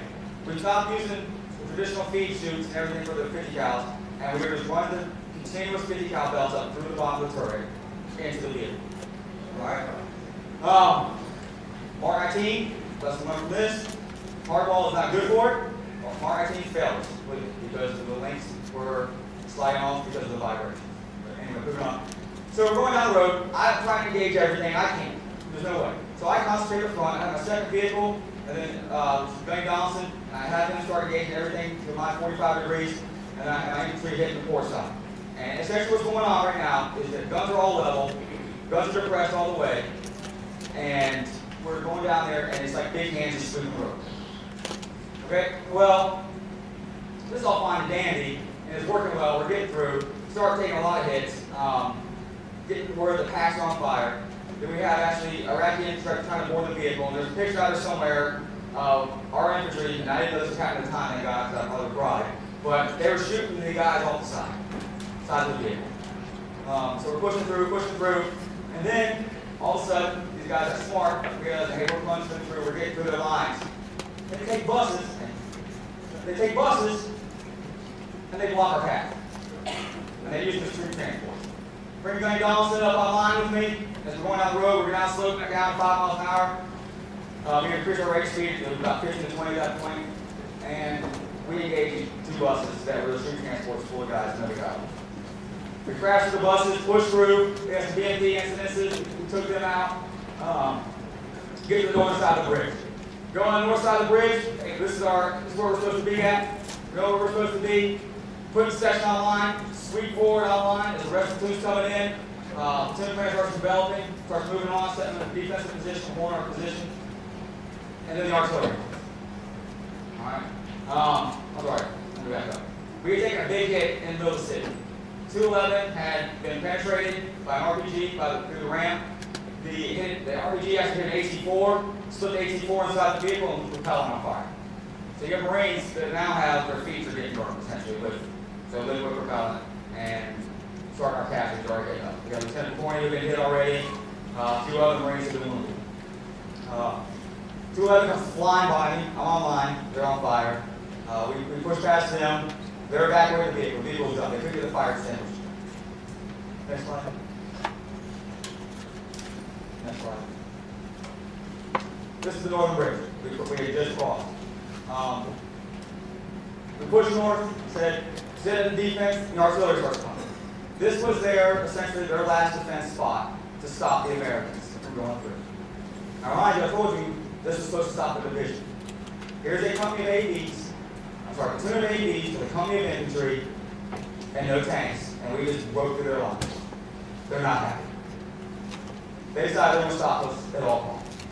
We stopped using the traditional feed chutes and everything for the 50 cals, and we were just running the continuous 50 cal belts up through the bottom of the turret into the vehicle. All right. Mark 19, lesson learned from this. Hardball is not good for it. Mark 19 failed us because the links were sliding off because of the vibration. But anyway, moving on. So we're going down the road. I'm trying to engage everything I can. There's no way. So I concentrate up front. I have my second vehicle, and then Gunny Donaldson, and I have him start engaging everything to my 45 degrees, and I infantry hitting the port side. And essentially what's going on right now is that guns are all level, guns are depressed all the way, and we're going down there, and it's like big hands just sweeping the road. Okay, well, this is all fine and dandy, and it's working well. We're getting through, start taking a lot of hits, getting where the packs are on fire. Then we have actually Iraqi infantry trying to board the vehicle, and there's a picture out there somewhere of our infantry, and I didn't know this was happening at the time, thank God, because I thought it was bride, but they were shooting the guys off the side of the vehicle. So we're pushing through, and then all of a sudden, these guys are smart. We realize, hey, we're punching through, we're getting through their lines. They take buses, and they block our path. And they use them as street transport. Bring Gunny Donaldson up online with me. As we're going down the road, we're now sloping it down 5 miles an hour. We increased our rate speed to about 15 to 20 at that point. And we engaged 2 buses that were the street transports full of guys, no guys. We crashed the buses, pushed through. We had some BMD incidences. We took them out. Get to the north side of the bridge. Going on the north side of the bridge. Hey, this is where we're supposed to be at. We know where we're supposed to be. Put the section online. Sweep forward online as the rest of the platoon's coming in. Platoon commander starts developing, starts moving on, setting up a defensive position, holding our position. And then the artillery. Alright. I'm sorry. Let me back up. We had taken a big hit in the middle of the city. 211 had been penetrated by an RPG through the ramp. The RPG actually hit an AC-4, split the AC-4 inside the vehicle, and was propelling on fire. So you have Marines that now have their feet are getting burned, essentially, so liquid propellant, and starting our casualties already getting up. We got Lieutenant Corney who've been hit already. A few other Marines have been wounded. 211 comes flying by me. I'm online. They're on fire. We push past them. They're evacuating the vehicle. The vehicle's done. They couldn't get the fire extinguished. Next slide. Next slide. This is the northern bridge we had just crossed. We pushed north, said, sit in the defense, and artillery starts coming. This was essentially their last defense spot to stop the Americans from going through. Now, mind you, I told you this was supposed to stop the division. Here's a company of AVs, platoon of AVs with a company of infantry and no tanks, and we just broke through their lines. They're not happy. They decided they want to stop us at all costs.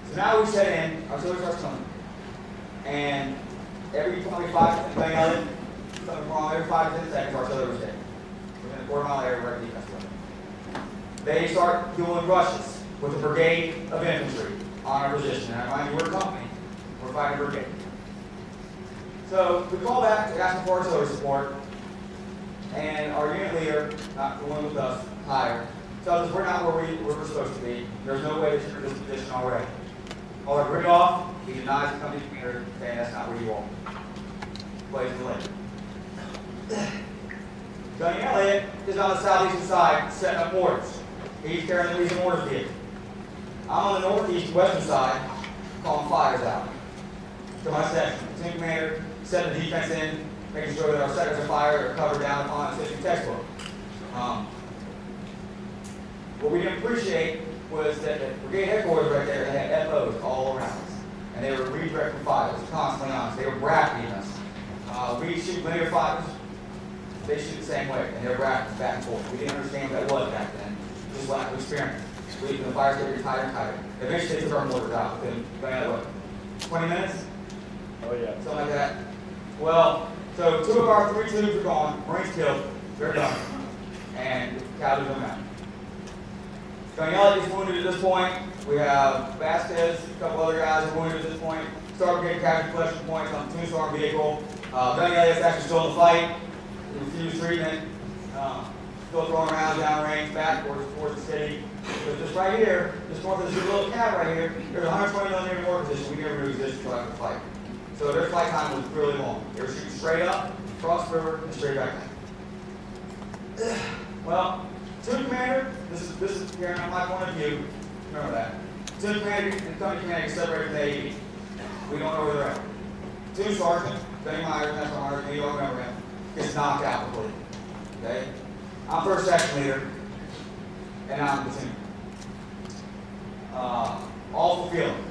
So now we set in, artillery starts coming, and every 25 to 10 something wrong, every 5 to 10 seconds, artillery was taken. Within a quarter-mile area where defense was. They start doing rushes with a brigade of infantry on our position. And I remind you, we're a company, we're fighting a brigade. So we call back to ask for artillery support, and our unit leader, not the one with us, higher, tells us we're not where we're supposed to be. There's no way to secure this position already. All right, bring it off. He denies the company commander, saying that's not where you are. Plays the lane. Gunny Elliott is on the southeastern side, setting up mortars. He's carrying the reason mortars vehicle. I'm on the northeast western side, calling fires out. To my section, team commander setting the defense in, making sure that our sectors of fire are covered down upon the history textbook. What we didn't appreciate was that the brigade headquarters right there, they had FOs all around us. And they were redirecting fires constantly on us. They were bracketing us. We shoot linear fires, they shoot the same way, and they're bracketing back and forth. We didn't understand what that was back then. Just lack of experience. The fires getting tighter and tighter. Eventually they took our mortars out within, what, 20 minutes? Oh, yeah. Something like that. Well, so 2 of our 3 tubes are gone, Marines killed, they're done. And casualties went out. Gunnys is wounded at this point. We have Vasquez, a couple other guys are wounded at this point. Start getting casualty collection points on the 2-star vehicle. Gunnys is actually still in the fight. He refused treatment. Still throwing around downrange back towards the city. But just right here, just north of this little cab right here, there's a 120 millimeter mortar position. We never knew existed until after the fight. So their flight time was really long. They were shooting straight up, across the river, and straight back down. Well, platoon commander, this is here on my point of view. Remember that. Platoon commander and company commander separated from the AV. We don't know where they're at. Platoon sergeant, Benny Myers, National Sergeant, you don't remember him, gets knocked out completely. Okay? I'm first section leader, and I'm the platoon. Awful feeling.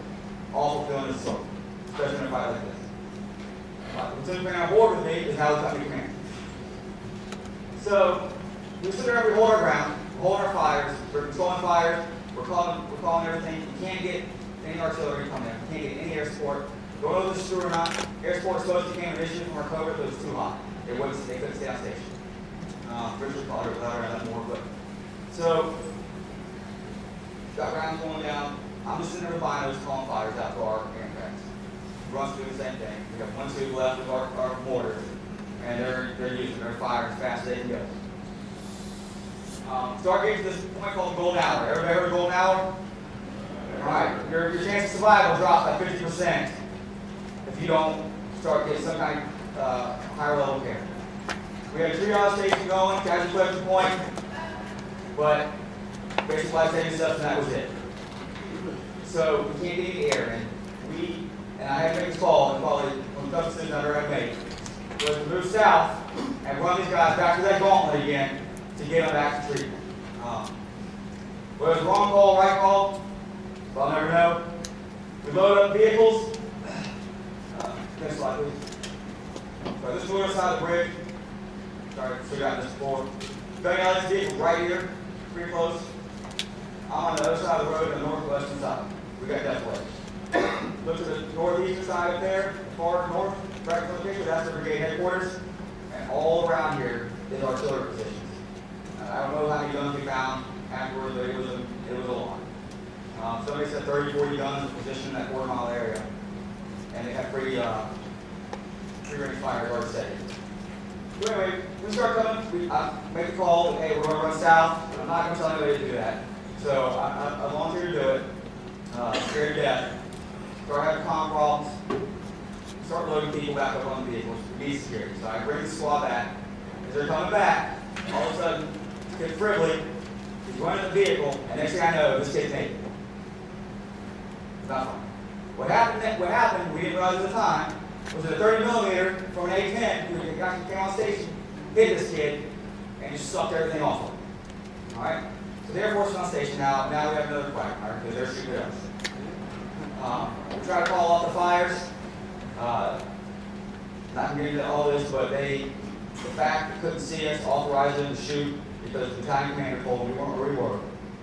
Awful feeling is so, especially in a fight like this. The platoon commander on board with me is now the company commander. So, we sit there and we hold our ground, we're holding our fires, we're controlling fires, we're calling everything. You can't get any artillery to come in, you can't get any air support. Don't know if this is true or not. Air support supposed to came initially from our covert, but it was too hot. They couldn't stay on station. Richard called it without that more, but so got rounds going down. I'm just sitting there with binos calling fires out to our aircraft. Runs doing the same thing. We have 1 tube left of our mortars, and they're using their fire as fast as they can go. Start getting to this point called the golden hour. Everybody heard of the golden hour? All right, your chance of survival drops by 50% if you don't start getting some kind of higher level care. We had a triage station going, casualty collection point, but basic life-saving stuff, and that was it. So we can't get any air in. And I had to make this call, and probably one of the toughest decisions I've ever had to make, was to move south and run these guys back to that gauntlet again to get them back to treatment. Whether it was wrong call, right call, well, I'll never know. We load up vehicles. Next slide, please. So this is the other side of the bridge. Sorry, figure out this before. Gunny Elliott's vehicle right here, pretty close. I'm on the other side of the road, on the northwestern side. We got that way. Look to the northeastern side up there, far north, right from the picture, that's the brigade headquarters. And all around here is artillery positions. I don't know how many guns we found afterwards, but it was a lot. Somebody said 30, 40 guns in position in that quarter-mile area. And they had free range fire already set. So anyway, we start coming, I make the call, hey, we're going to run south. I'm not going to tell anybody to do that. So I volunteer to do it. Scared to death. Start having comm problems. Start loading people back up on the vehicles. We need security. So I bring the squad back. As they're coming back, all of a sudden, Kid Fribley is running the vehicle, and next thing I know, this kid's naked. It's not fun. What happened, we didn't realize at the time, was it a 30 millimeter from an A10 who came on station, hit this kid, and just sucked everything off of him. All right? So the Air Force is on station now. Now we have another quagmire because they're shooting at us. We try to call off the fires. Not going to get into all this, but the fact they couldn't see us authorized them to shoot because the battalion commander told them we weren't where we were.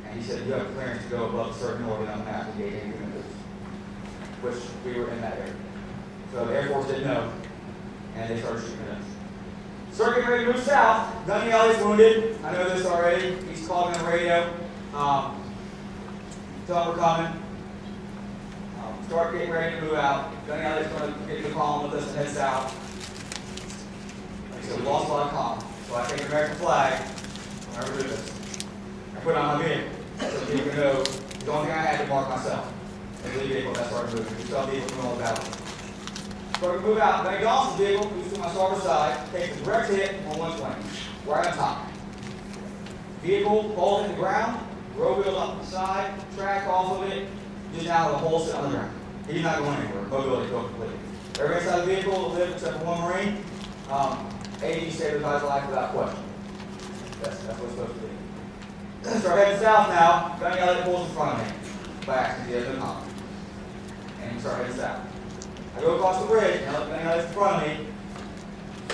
And he said, you have clearance to go above a certain orbit on the map and gave anything to which we were in that area. So the Air Force didn't know, and they started shooting at us. Start getting ready to move south. Gunny Elliott's wounded. I know this already. He's calling on the radio. Tell him we're coming. Start getting ready to move out. Gunny Elliott's going to get in the column with us and head south. Like I said, we lost a lot of column. So I take the American flag. I'll never do this. I put it on my vehicle. So people know the only thing I had to mark myself. And the vehicle, that's where I moved. You saw vehicles from all about. So we move out. Gunny Dawson's vehicle moves to my starboard side, takes a direct hit on 120, right on top. Vehicle falls in the ground, row wheels up the side, track off of it, just now the whole sit on the ground. He's not going anywhere. Mobility goes completely. Everybody inside the vehicle lived except for one Marine. AD saved the guy's life without question. That's what it's supposed to be. So we're heading south now. Gunny Elliott pulls in front of me. By accident, he has no comment. And we start heading south. I go across the bridge, and Gunny Elliott's in front of me.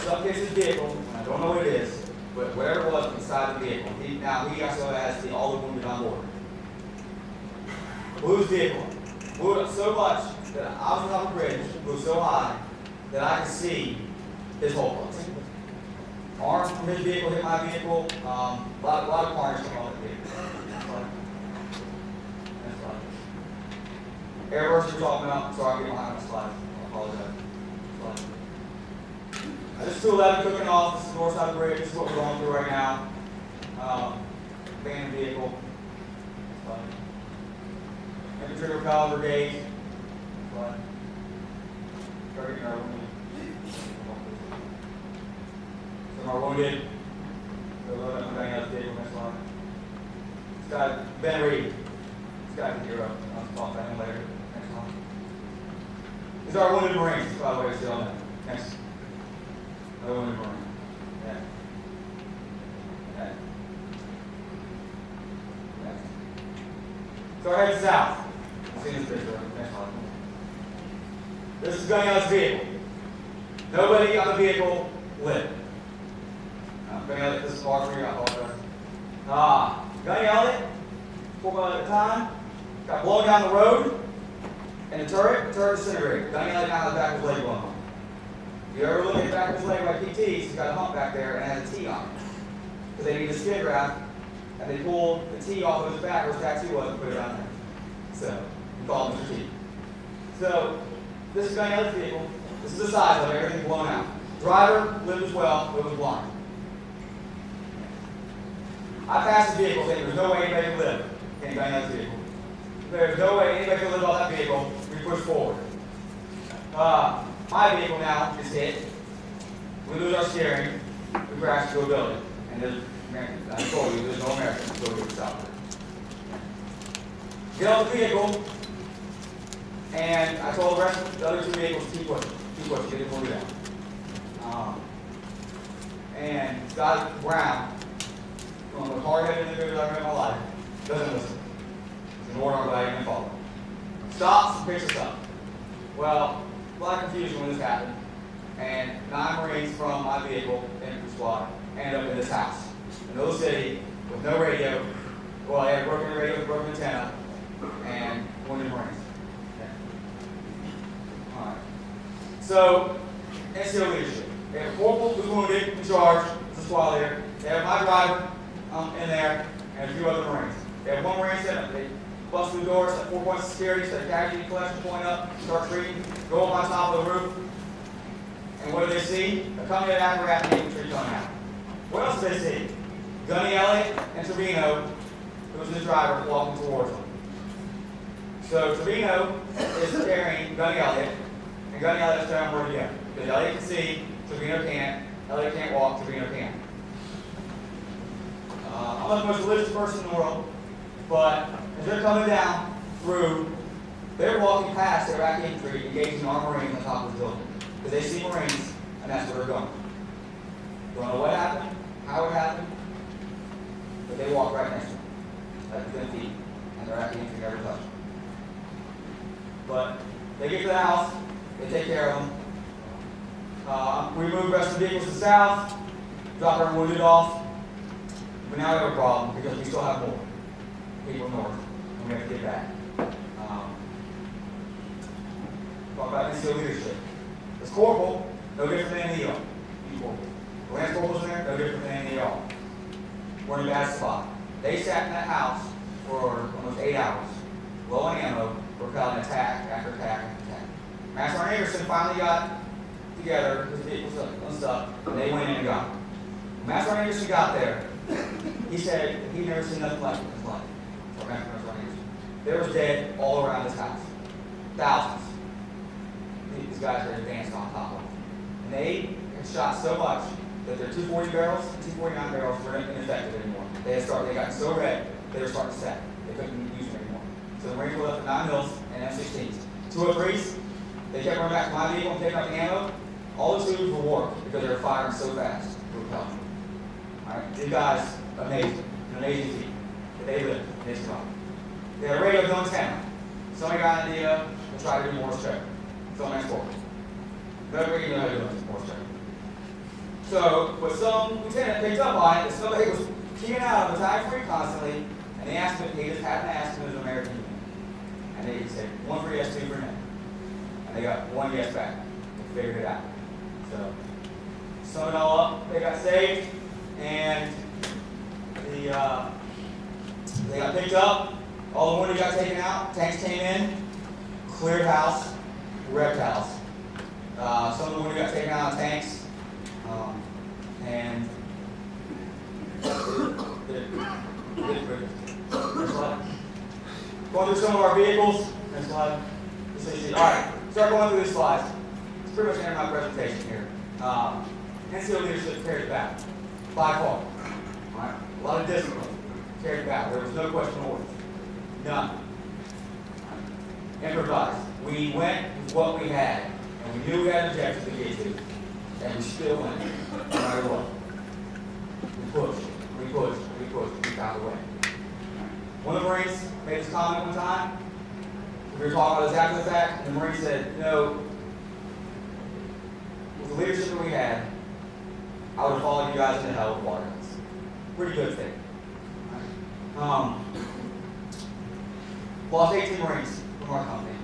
Some hits his vehicle, and I don't know what it is, but whatever it was inside the vehicle. He also has all the wounded on board. Blew his vehicle. Blew it up so much that I was on top of the bridge, blew so high that I could see his whole place. Arms from his vehicle hit my vehicle. A lot of carnage came off the vehicle. Airburst you're talking about. Sorry, I'm getting behind my slide. I apologize. This is 211 cooking off. This is the north side of the bridge. This is what we're going through right now. Abandoned vehicle. Infantry Repel Brigade. Targeting our wounded. Some are wounded. So load up and bang out the vehicle next line. This guy, Ben Reed. This guy's a hero. I'll talk about him later. Next line. These are wounded Marines, by the way, still on that. Next. Another wounded Marine. Yeah. Yeah. Next. So we're heading south. See this picture. Next line. This is Gunny Elliott's vehicle. Nobody on the vehicle lived. Gunny Elliott, this is far for you, I apologize. Gunny Elliott, 4 miles at a time, got blown down the road, and the turret disintegrated. Gunny Elliott now has the back of his leg blown off. If you ever look at the back of his leg by PTs, he's got a hump back there and it has a T on it. Because they need a skin graft, and they pulled the T off of his back where his tattoo was and put it on there. So, we call him Mr. T. So, this is Gunny Elliott's vehicle. This is the size of it, everything blown out. Driver lived as well, but was blind. I passed the vehicle thinking there's no way anybody could live in Gunny Elliott's vehicle. There's no way anybody could live off that vehicle. We push forward. My vehicle now is hit. We lose our steering. We crash into a building. And there's, I told you, there's no American until we stop it. Get off the vehicle. And I told the rest of the other 2 vehicles, keep pushing, get it moving down. And Scott Brown, one of the hard-headed individuals I've met in my life, doesn't listen. He's an order I'm glad he didn't follow. Stops and picks us up. Well, a lot of confusion when this happened, and 9 Marines from my vehicle, infantry squad, ended up in this house. In no city, with no radio. Well, they had a broken radio, broken antenna, and wounded Marines. Alright. So, NCO leadership. They have a corporal who's wounded, in charge, there's a squad leader. They have my driver in there, and a few other Marines. They have 1 Marine set up. They bust through the door, set 4 points of security, set a casualty collection point up, start treating, go up on top of the roof. And what do they see? A company of apparatus infantry coming out. What else do they see? Gunny Elliott and Trevino, who was his driver, walking towards them. So Trevino is carrying Gunny Elliott, and Gunny Elliott is telling him where to go. Because Elliott can see, Trevino can't. Elliott can't walk, Trevino can't. I'm not the most religious person in the world, but as they're coming down through, they're walking past their Iraqi infantry, engaging our Marines on top of the building. because they see Marines, and that's where they're going. Don't know what happened, how it happened, but they walk right next to them, like within feet, and they're at the entry every touch. But they get to the house, they take care of them. We move the rest of the vehicles to the south, drop our wounded off. But now we have a problem because we still have more people north, and we have to get back. Talk about NCO leadership. This corporal, no different than any of them. The Lance corporal's in there, no different than any of y'all. We're in a bad spot. They sat in that house for almost 8 hours, low on ammo, repelling attack after attack after attack. Master Sergeant Anderson finally got together his vehicles and stuff, and they went in and got him. When Master Sergeant Anderson got there, he said he'd never seen nothing like it in his life. So Master Sergeant Anderson. There was dead all around this house. Thousands. These guys are advanced on top of them. And they had shot so much that their 240 barrels and 249 barrels weren't ineffective anymore. They got so red, they were starting to set. They couldn't use them anymore. So the Marines were left with 9 mils and M16s. 203s, they kept running back to my vehicle and taking out the ammo. All the tubes were warped because they were firing so fast to repel them. Alright, these guys, amazing. An amazing team. They lived in this spot. They had a radio going 10. Somebody got an idea to try to do Morse check. Someone next door. Nobody even know how to do Morse check. So, but some lieutenant picked up on it that somebody was keying out of the tag free constantly, and they asked him, he just happened to ask him as an American unit. And they said, 1 for yes, 2 for no. And they got 1 yes back. They figured it out. So, sum it all up, they got saved, and they got picked up, all the wounded got taken out, tanks came in, cleared house, wrecked house. Some of the wounded got taken out of tanks, and going through some of our vehicles. Next slide. All right, start going through these slides. It's pretty much the end of my presentation here. NCO leadership carried it back, by far. All right, a lot of discipline carried it back. There was no question of orders, none. Improvised. We went with what we had, and we knew we had objectives to get to, and we still went, no matter what. We found a way. One of the Marines made this comment one time. We were talking about this after the fact, and the Marine said, you know, with the leadership that we had, I would have followed you guys into hell with water guns. Pretty good thing. Lost 18 Marines from our company.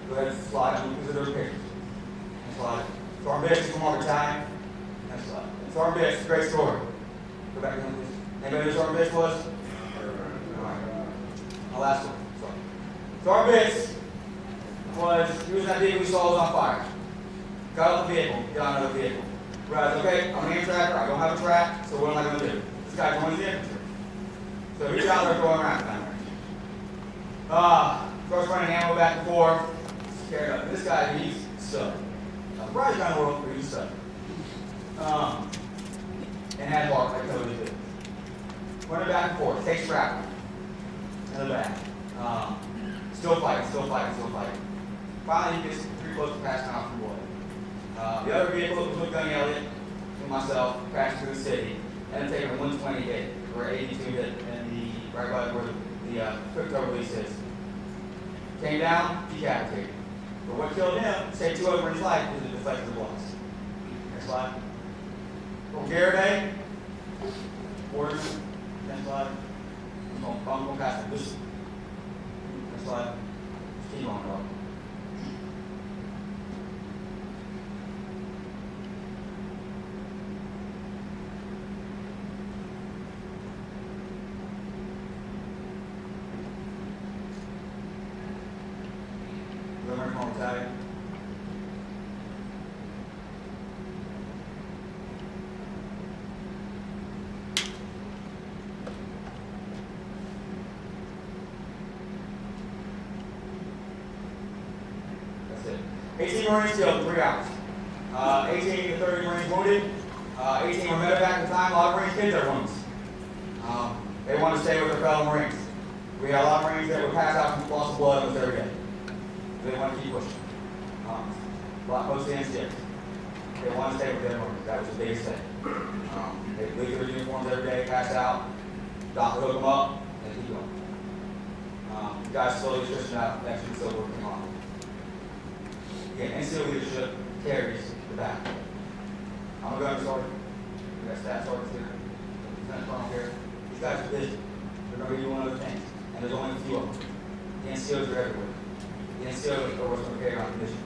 Go ahead and slide. These are those pictures. Next slide. Sergeant Bix from our battalion. Next slide. Sergeant Bix, great story. Go back to him, please. Anybody know who Sergeant Bix was? Alright. My last one. Sorry. Sergeant Bix he was in that vehicle we saw was on fire. Got out the vehicle, got on another vehicle. Realized, okay, I'm an aim tracker, I don't have a track, so what am I going to do? This guy joins the infantry. So he's out there going around down there. Starts running ammo back and forth. Scared up. This guy, he's stuck. Not the brightest guy in the world, but he's stuck. And had bark, like totally did. Running back and forth, takes shrapnel in the back. Still fighting. Finally, he gets pretty close to passing out from blood. The other vehicle was with Gunny Elliott and myself, crashed through the city, and I'm taking a 120 hit, where 82 hit, and right by where the quick toe release is. Came down, decapitated. But what killed him, saved 2 others in his life, was the deflector bullets. Next slide. From Garibay, orders. Next slide. I'm going to pass it. Next slide. Just keep on, bro. Battalion. That's it. 18 Marines killed in 3 hours. 18 to 30 Marines wounded. 18 were medevac at the time. A lot of Marines hid their wounds. They wanted to stay with their fellow Marines. We had a lot of Marines that would pass out from loss of blood almost every day. They want to keep pushing. most of the NCOs. They want to stay with their workers. That was the biggest thing. They leave their uniforms every day, pass out, doctor hook them up, and keep going. You guys slowly switching out, actually still working on. Again, NCO leadership carries the back. I'm a gunner sergeant. We got staff sergeants here. Lieutenant colonel here. These guys are busy. They're going to be doing other things, and there's only a few of them. The NCOs are everywhere. The NCOs are what's going to carry on the mission.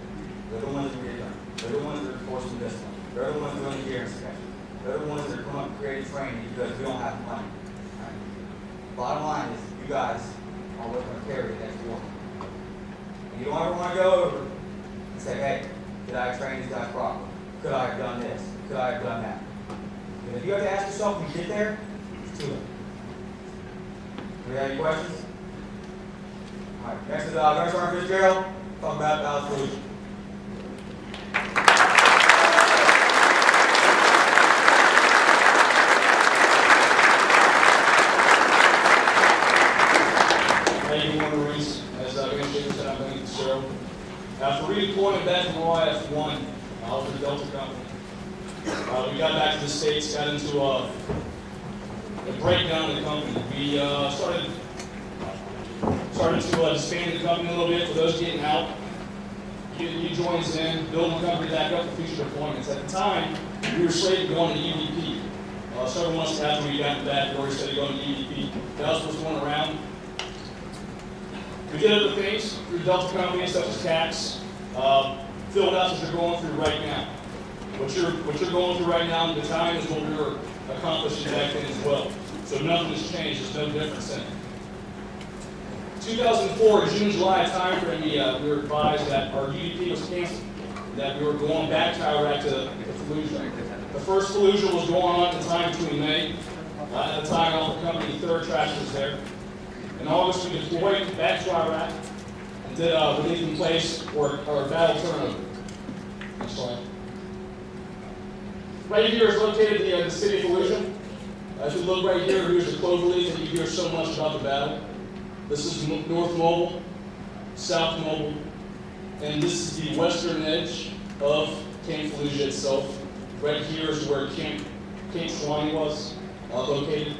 They're the ones that get it done. They're the ones that are enforcing discipline. They're the ones doing the gear inspection. They're the ones that are coming up creating training because we don't have the money. Right? Bottom line is, you guys are what's going to carry the next war. And you don't ever want to go over and say, hey, did I have trained these guys properly? Could I have done this? Could I have done that? And if you have to ask yourself when you get there, it's too late. Do we have any questions? All right, next is Gunner Sergeant Fitzgerald, talking about Fallujah. After redeployment back from OIF-1, I was with Delta Company. We got back to the States, got into a breakdown in the company. We started to expand the company a little bit for those getting out. New joins in, building the company back up for future deployments. At the time, we were slated to go on to EVP. Several months after we got back, we already started going to EVP. That was what's going around. We did other things through Delta companies such as tax, field outs that you're going through right now. What you're going through right now in the time is what we were accomplishing back then as well. So nothing has changed. There's no difference in it. 2004, June, July timeframe, we were advised that our UDP was canceled, that we were going back to Iraq to Fallujah. The first Fallujah was going on at the time between May. At the time, Alpha Company 3rd Trash was there. In August, we deployed back to Iraq and did relief in place or battle turnover. Next slide. Right here is located the city of Fallujah. As you look right here, here's the clover leaf that you hear so much about the battle. This is North Mobile, South Mobile, and this is the western edge of Camp Fallujah itself. Right here is where Camp Swani was located.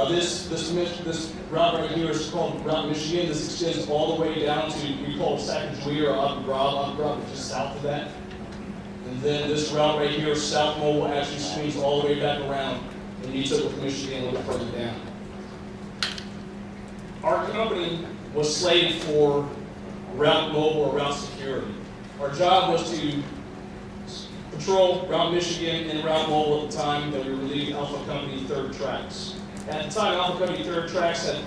This route right here is called Route Michigan. This extends all the way down to, we call it Sacagawea or Abu Ghraib, which is south of that. And then this route right here, South Mobile, actually swings all the way back around and meets up with Michigan a little bit further down. Our company was slated for Route Mobile or Route Security. Our job was to patrol Route Michigan and Route Mobile at the time that we were leading Alpha Company 3rd Tracks. At the time, Alpha Company 3rd Tracks had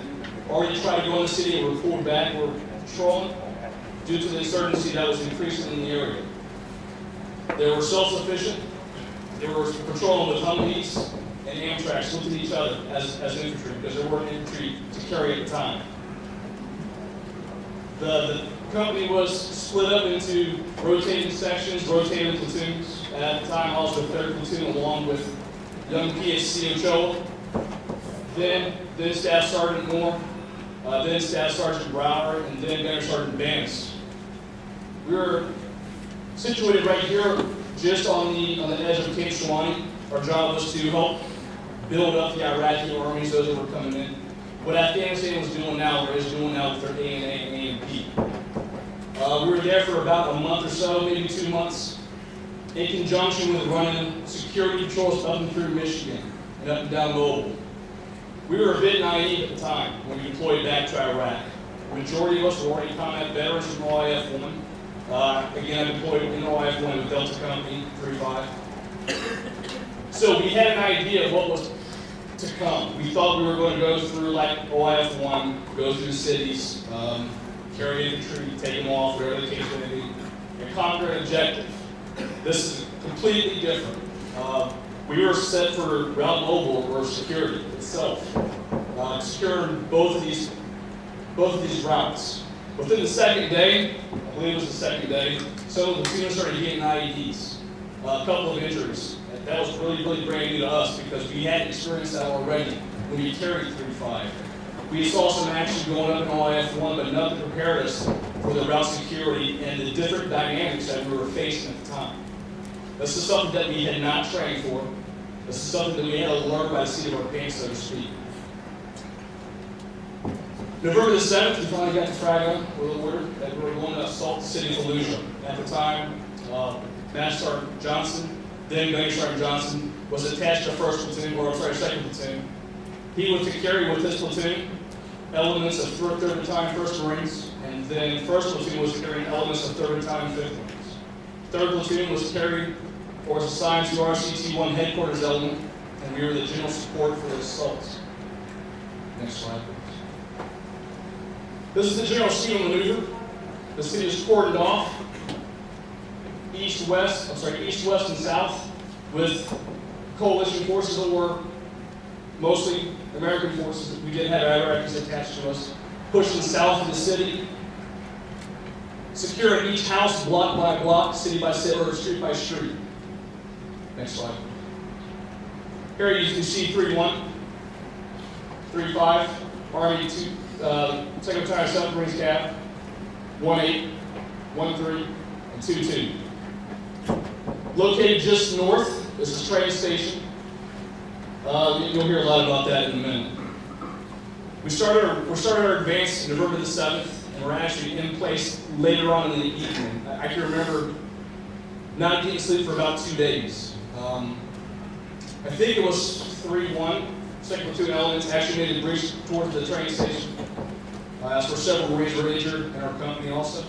already tried to go in the city and were pulled back, were patrolling due to the insurgency that was increasing in the area. They were self-sufficient. They were patrolling with Humvees and Amtraks, looking at each other as infantry, because there weren't infantry to carry at the time. The company was split up into rotating sections, rotating platoons. At the time, I was the 3rd platoon along with young PHC Ochoa, then Staff Sergeant Moore, then Staff Sergeant Brower, and then Gunner Sergeant Bannis. We were situated right here, just on the edge of Camp Swani. Our job was to help build up the Iraqi armies, those that were coming in. What Afghanistan was doing now, or is doing now with their ANA and ANP. We were there for about a month or so, maybe 2 months, in conjunction with running security patrols up and through Michigan and up and down Mobile. We were a bit naive at the time when we deployed back to Iraq. The majority of us were already combat veterans from OIF-1. Again, I deployed in OIF-1 with Delta Company 3-5. So we had an idea of what was to come. We thought we were going to go through like OIF-1, go through the cities, carry infantry, take them off, whatever the case may be, and conquer an objective. This is completely different. We were set for Route Mobile or security itself, securing both of these routes. Within the second day, I believe it was the second day, some of the platoons started getting IEDs, a couple of injuries. That was really, really brand new to us because we hadn't experienced that already when we carried 3-5. We saw some action going up in all F1, but nothing prepared us for the route security and the different dynamics that we were facing at the time. This is something that we had not trained for. This is something that we had to learn by the seat of our pants, so to speak. November the 7th, we finally got the flag on with the order that we were going to assault the city of Fallujah. At the time, Master Sergeant Johnson, then Gunny Sergeant Johnson, was attached to 2nd Platoon. He was to carry with his platoon elements of 3rd Battalion, 1st Marines, and then 1st Platoon was carrying elements of 3rd Battalion, 5th Marines. 3rd Platoon was carried or was assigned to RCT-1 headquarters element, and we were the general support for the assaults. Next slide, please. This is the general scheme of maneuver. The city is cordoned off, east, west, and south, with coalition forces that were mostly American forces. We did have Iraqis attached to us, pushing south of the city, securing each house block by block, city by city, or street by street. Next slide. Here you can see 3-1, 3-5, Army 2, 2nd Battalion, 7th Marines Cav, 1-8, 1-3, and 2-2. Located just north is the train station. You'll hear a lot about that in a minute. We started our advance November the 7th, and we're actually in place later on in the evening. I can remember not getting sleep for about 2 days. I think it was 3-1. 2nd Platoon elements actually made a breach towards the train station. That's where several Marines were injured in our company also.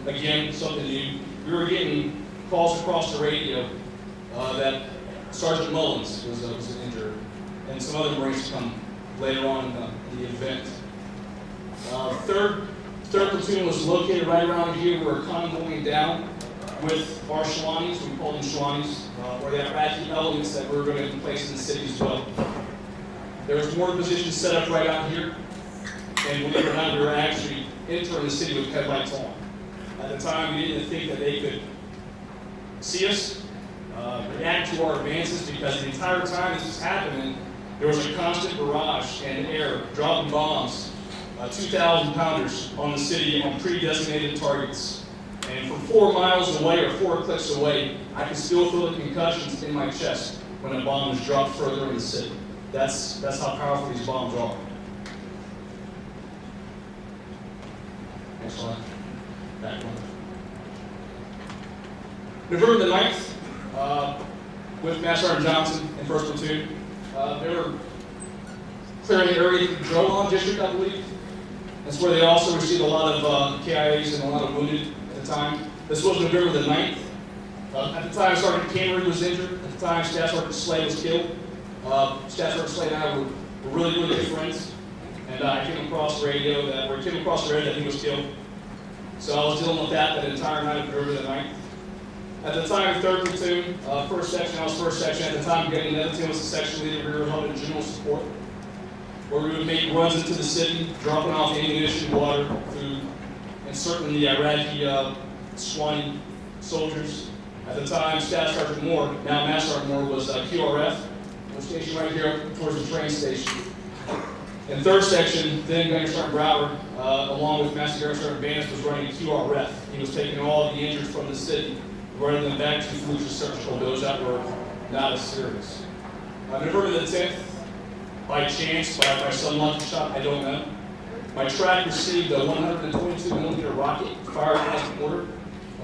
Again, something new. We were getting calls across the radio that Sergeant Mullins was injured, and some other Marines come later on in the event. 3rd Platoon was located right around here. We were convoying down with our Shawnees, we call them Shawnees, or the Iraqi elements that we were going to place in the city as well. There was more positions set up right out here, and believe it or not, we were actually entering the city with headlights on. At the time, we didn't think that they could see us, react to our advances, because the entire time this was happening, there was a constant barrage and air dropping bombs, 2,000 pounders on the city on pre-designated targets. And from 4 miles away or 4 clicks away, I could still feel the concussions in my chest when a bomb was dropped further in the city. That's how powerful these bombs are. Next slide. Back one. November the 9th, with Master Sergeant Johnson and 1st Platoon, they were clearing the area of the Drolon district, I believe. That's where they also received a lot of KIAs and a lot of wounded at the time. This was November the 9th. At the time, Sergeant Cameron was injured. At the time, Staff Sergeant Slade was killed. Staff Sergeant Slade and I were really, really good friends. And I came across the radio that he was killed. So I was dealing with that entire night of November the 9th. At the time, 3rd Platoon, 1st Section, I was 1st Section. At the time, Gunny Netherton was the section leader. We were helping general support, where we would make runs into the city, dropping off ammunition, water, food, and certainly the Iraqi Swanee soldiers. At the time, Staff Sergeant Moore, now Master Sergeant Moore, was QRF, was stationed right here towards the train station. In 3rd Section, then Gunny Sergeant Brower, along with Master Garrison Sergeant Bannis, was running QRF. He was taking all of the injured from the city, running them back to Fallujah Surgical, those that were not as serious. November the 10th, by chance, by some lucky shot, I don't know, my track received a 122mm rocket fired as an order,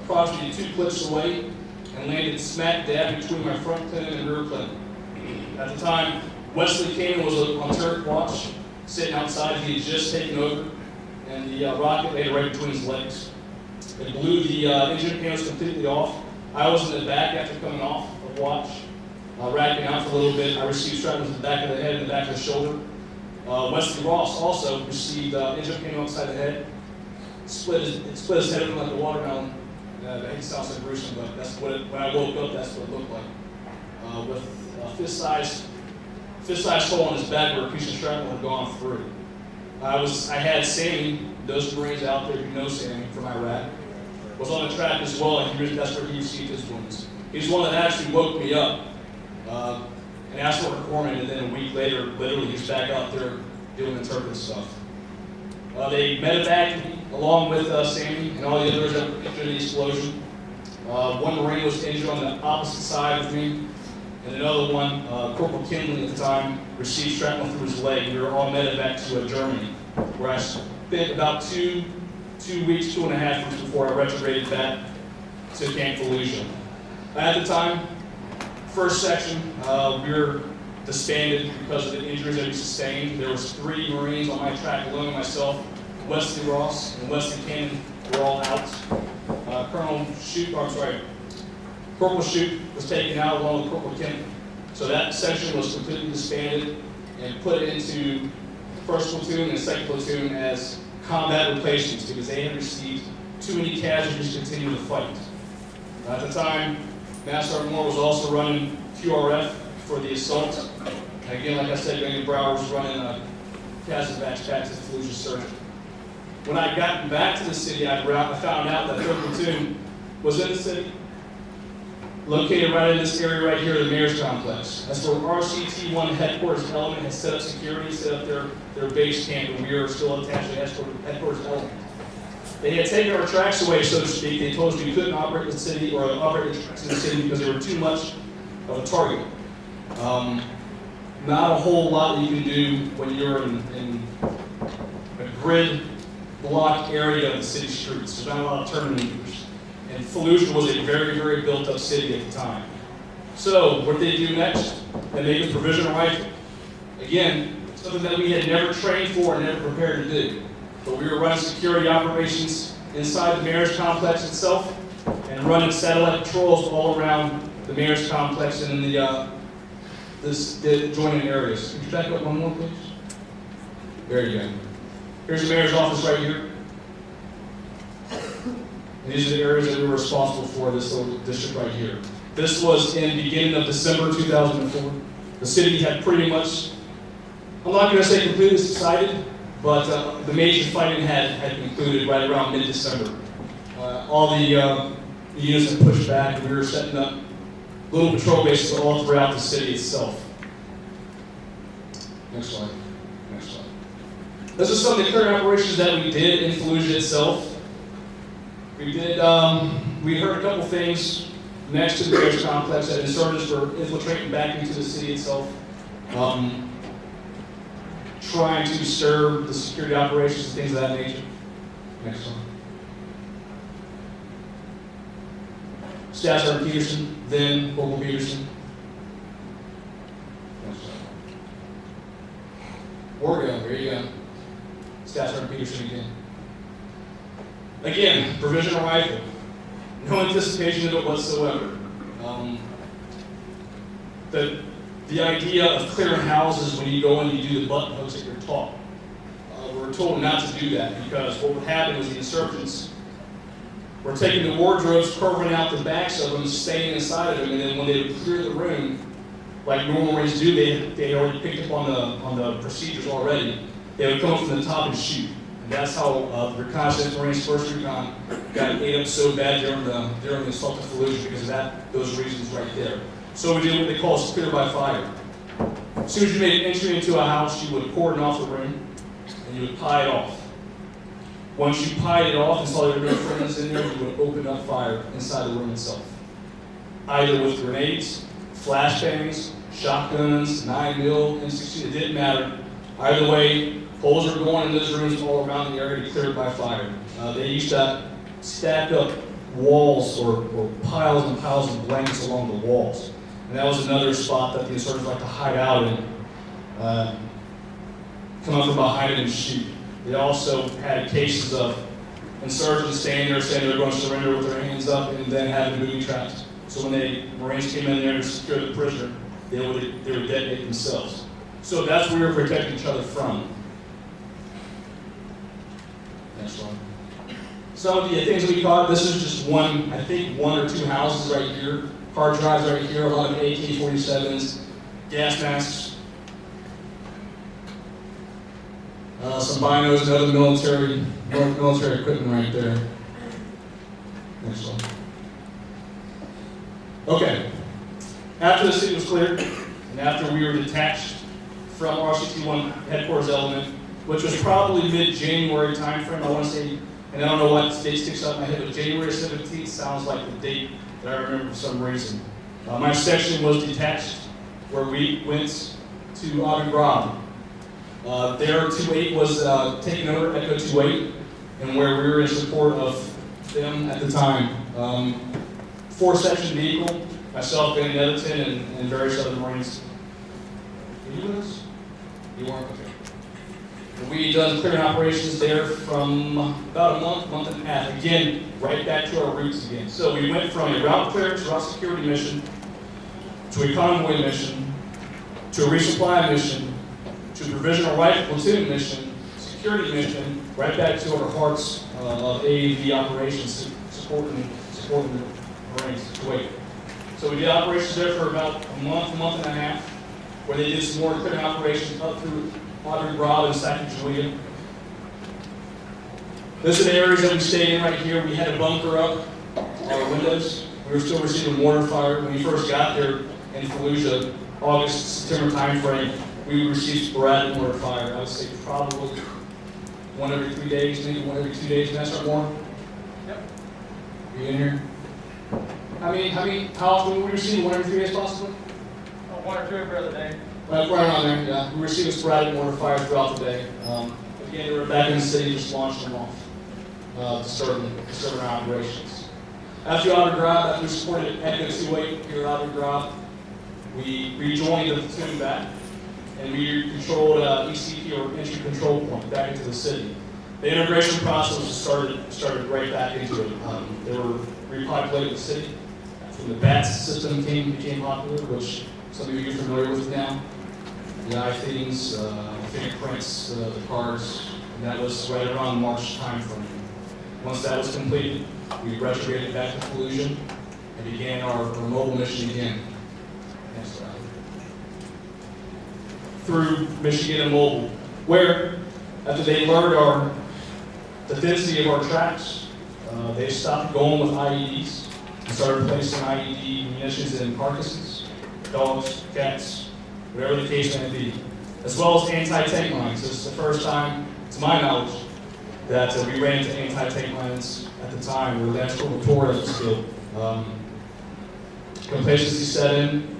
approximately 2 clicks away, and landed smack dab between my front cannon and rear cannon. At the time, Wesley Cannon was on turret watch, sitting outside. He had just taken over, and the rocket landed right between his legs. It blew the engine panels completely off. I was in the back after coming off of watch, racking out for a little bit. I received shrapnel to the back of the head and the back of the shoulder. Wesley Ross also received engine panel outside the head. Split his head open like a watermelon. It sounds like gruesome, but that's what when I woke up, that's what it looked like. With a fist-sized hole in his back where a piece of shrapnel had gone through. I had Sammy, those Marines out there who know Sammy from Iraq, was on the track as well, and that's where he received his wounds. He's one that actually woke me up and asked for a corpsman, and then a week later, literally, he's back out there doing interpretive stuff. They medevaced me along with Sammy and all the others that were injured in the explosion. One Marine was injured on the opposite side of me, and another one, Corporal Kinley at the time, received shrapnel through his leg. We were all medevaced to Germany, where I spent about two weeks, 2.5 weeks before I retrograded back to Camp Fallujah. At the time, first section, we were disbanded because of the injuries that we sustained. There was 3 Marines on my track alone, myself, Wesley Ross, and Wesley Cannon were all out. Corporal Shute was taken out along with Corporal Kemp. So that section was completely disbanded and put into 1st Platoon and 2nd Platoon as combat replacements because they had received too many casualties to continue the fight. At the time, Master Sergeant Moore was also running QRF for the assault. And again, like I said, Gunny Brower was running a Casabatch back to the Fallujah Surgeon. When I got back to the city, I found out that 3rd Platoon was in the city, located right in this area right here, the Mayor's Complex. That's where RCT-1 headquarters element had set up security, set up their base camp, and we were still attached to the headquarters element. They had taken our tracks away, so to speak. They told us we couldn't operate the city or operate the tracks in the city because they were too much of a target. Not a whole lot that you can do when you're in a grid block area of the city streets. There's not a lot of turn maneuvers. And Fallujah was a very, very built up city at the time. So what did they do next? They made a provisional rifle. Again, something that we had never trained for and never prepared to do. But we were running security operations inside the Mayor's Complex itself and running satellite patrols all around the Mayor's Complex and in the adjoining areas. Could you back up one more, please? There you go. Here's the Mayor's office right here. And these are the areas that we were responsible for, this little district right here. This was in the beginning of December 2004. The city had pretty much, I'm not going to say completely subsided, but the major fighting had concluded right around mid-December. All the units had pushed back, and we were setting up little patrol bases all throughout the city itself. Next slide. Next slide. This is some of the current operations that we did in Fallujah itself. We heard a couple things next to the Mayor's Complex that insurgents were infiltrating back into the city itself, trying to disturb the security operations and things of that nature. Next one. Staff Sergeant Peterson, then Corporal Peterson. Next one. Wargo, there you go. Staff Sergeant Peterson again. Again, provisional rifle. No anticipation of it whatsoever. The idea of clearing houses when you go in and you do the button hooks that you're taught. We were told not to do that because what would happen was the insurgents were taking the wardrobes, carving out the backs of them, staying inside of them, and then when they would clear the room, like normal Marines do, they already picked up on the procedures already. They would come up from the top and shoot. And that's how the reconnaissance Marines, 1st Recon, got ate up so bad during the assault of Fallujah because of those reasons right there. So we did what they call clear by fire. As soon as you made an entry into a house, you would cordon off the room and you would pie it off. Once you pied it off and saw there were no friends in there, you would open up fire inside the room itself. Either with grenades, flashbangs, shotguns, 9mm, M16, it didn't matter. Either way, holes are going in those rooms all around the area to clear it by fire. They used to stack up walls or piles and piles of blankets along the walls. And that was another spot that the insurgents like to hide out in, come up from behind it and shoot. They also had cases of insurgents standing there saying they're going to surrender with their hands up and then having booby traps. So when the Marines came in there to secure the prisoner, they would detonate themselves. So that's where we were protecting each other from. Next one. Some of the things that we caught, this is just one or two houses right here. Hard drives right here, a lot of AK-47s, gas masks, some binos and other military equipment right there. Next one. Okay. After the city was cleared, and after we were detached from RCT1 headquarters element, which was probably mid-January timeframe, I want to say, and I don't know what date sticks out in my head, but January 17th sounds like the date that I remember for some reason. My section was detached, where we went to Abu Ghraib. Their 2-8 was taken over, Echo 2-8, and where we were in support of them at the time. 4-section vehicle, myself, Ben Netherton, and various other Marines. Were you with us? You weren't? Okay. We done clearing operations there from about a month and a half. Again, right back to our roots again. So we went from a route clearance, route security mission, to a convoy mission, to a resupply mission, to a provisional rifle platoon mission, security mission, right back to our hearts of AAV operations, supporting the Marines, Kuwait. So we did operations there for about a month and a half, where they did some more clearing operations up through Abu Ghraib and Sacagawea. Those are the areas that we stayed in right here. We had a bunker up, our windows. We were still receiving mortar fire. When we first got there in Fallujah, August, September timeframe, we received sporadic mortar fire. I would say probably 1 every 3 days, maybe 1 every 2 days. Can I start more? Yep. You in here? How often were we receiving 1 every 3 days possibly? 1 or 2 every other day. Right around there, yeah. We were receiving sporadic mortar fire throughout the day. Again, we were back in the city, just launched them off to start our operations. After Abu Ghraib, after we supported Echo 2-8 here at Abu Ghraib, we rejoined the platoon back, and we controlled ECP, or entry control point, back into the city. The integration process started right back into it. They were repopulating the city. When the BATS system became popular, which some of you are familiar with now. The eye fittings, fingerprints, the cards, and that was right around March timeframe. Once that was completed, we retrograded back to Fallujah and began our mobile mission again. Next slide. Through Michigan and Mobile, where after they learned the density of our tracks, they stopped going with IEDs and started placing IED munitions in carcasses, dogs, cats, whatever the case may be, as well as anti-tank mines. This is the first time, to my knowledge, that we ran into anti-tank mines at the time where Lance Corporal Torres was killed. Complacency set in.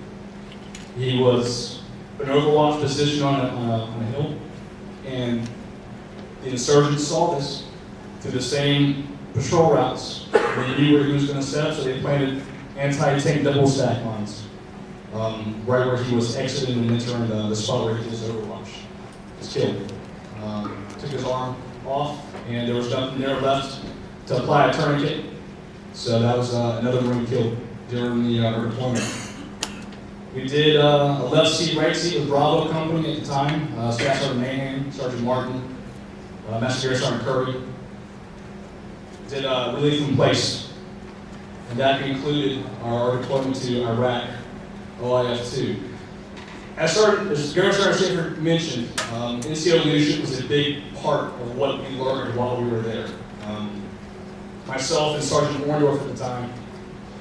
He was an overwatch position on a hill, and the insurgents saw this through the same patrol routes. They knew where he was going to set up, so they planted anti-tank double stack mines. Right where he was exiting and entering the spot where he was overwatch. He was killed. Took his arm off, and there was nothing there left to apply a tourniquet. So that was another Marine killed during the deployment. We did a left seat, right seat with Bravo Company at the time. Staff Sergeant Mayhem, Sergeant Martin, Master Sergeant Curry. Did relief in place, and that included our deployment to Iraq. OIF-2. As Governor Sergeant Schaefer mentioned, NCO leadership was a big part of what we learned while we were there. Myself and Sergeant Orndorff at the time,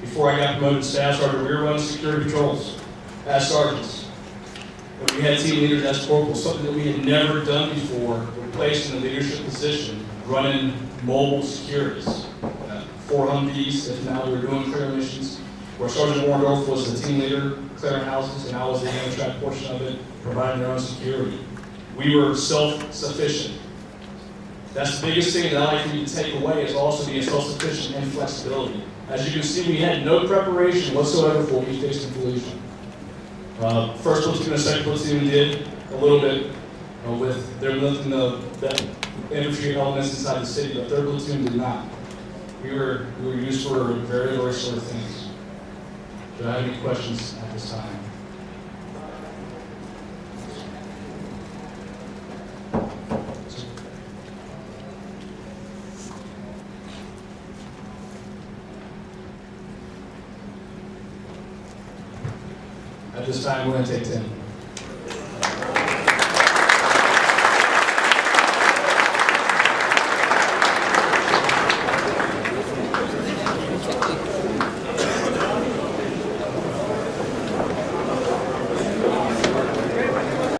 before I got promoted to Staff Sergeant, we were running security patrols as sergeants. But we had team leaders as corporals, something that we had never done before. We're placed in a leadership position, running mobile securities. 4 Humvees, if now we were doing clear missions, where Sergeant Orndorff was the team leader, clearing houses, and I was the amtrak portion of it, providing their own security. We were self-sufficient. That's the biggest thing that I like for you to take away, is also being self-sufficient and flexibility. As you can see, we had no preparation whatsoever for what we faced in Fallujah. First platoon and second platoon did a little bit with their lifting the infantry elements inside the city, but third platoon did not. We were used for very, very sort of things. Do I have any questions at this time? At this time, we're going to take 10.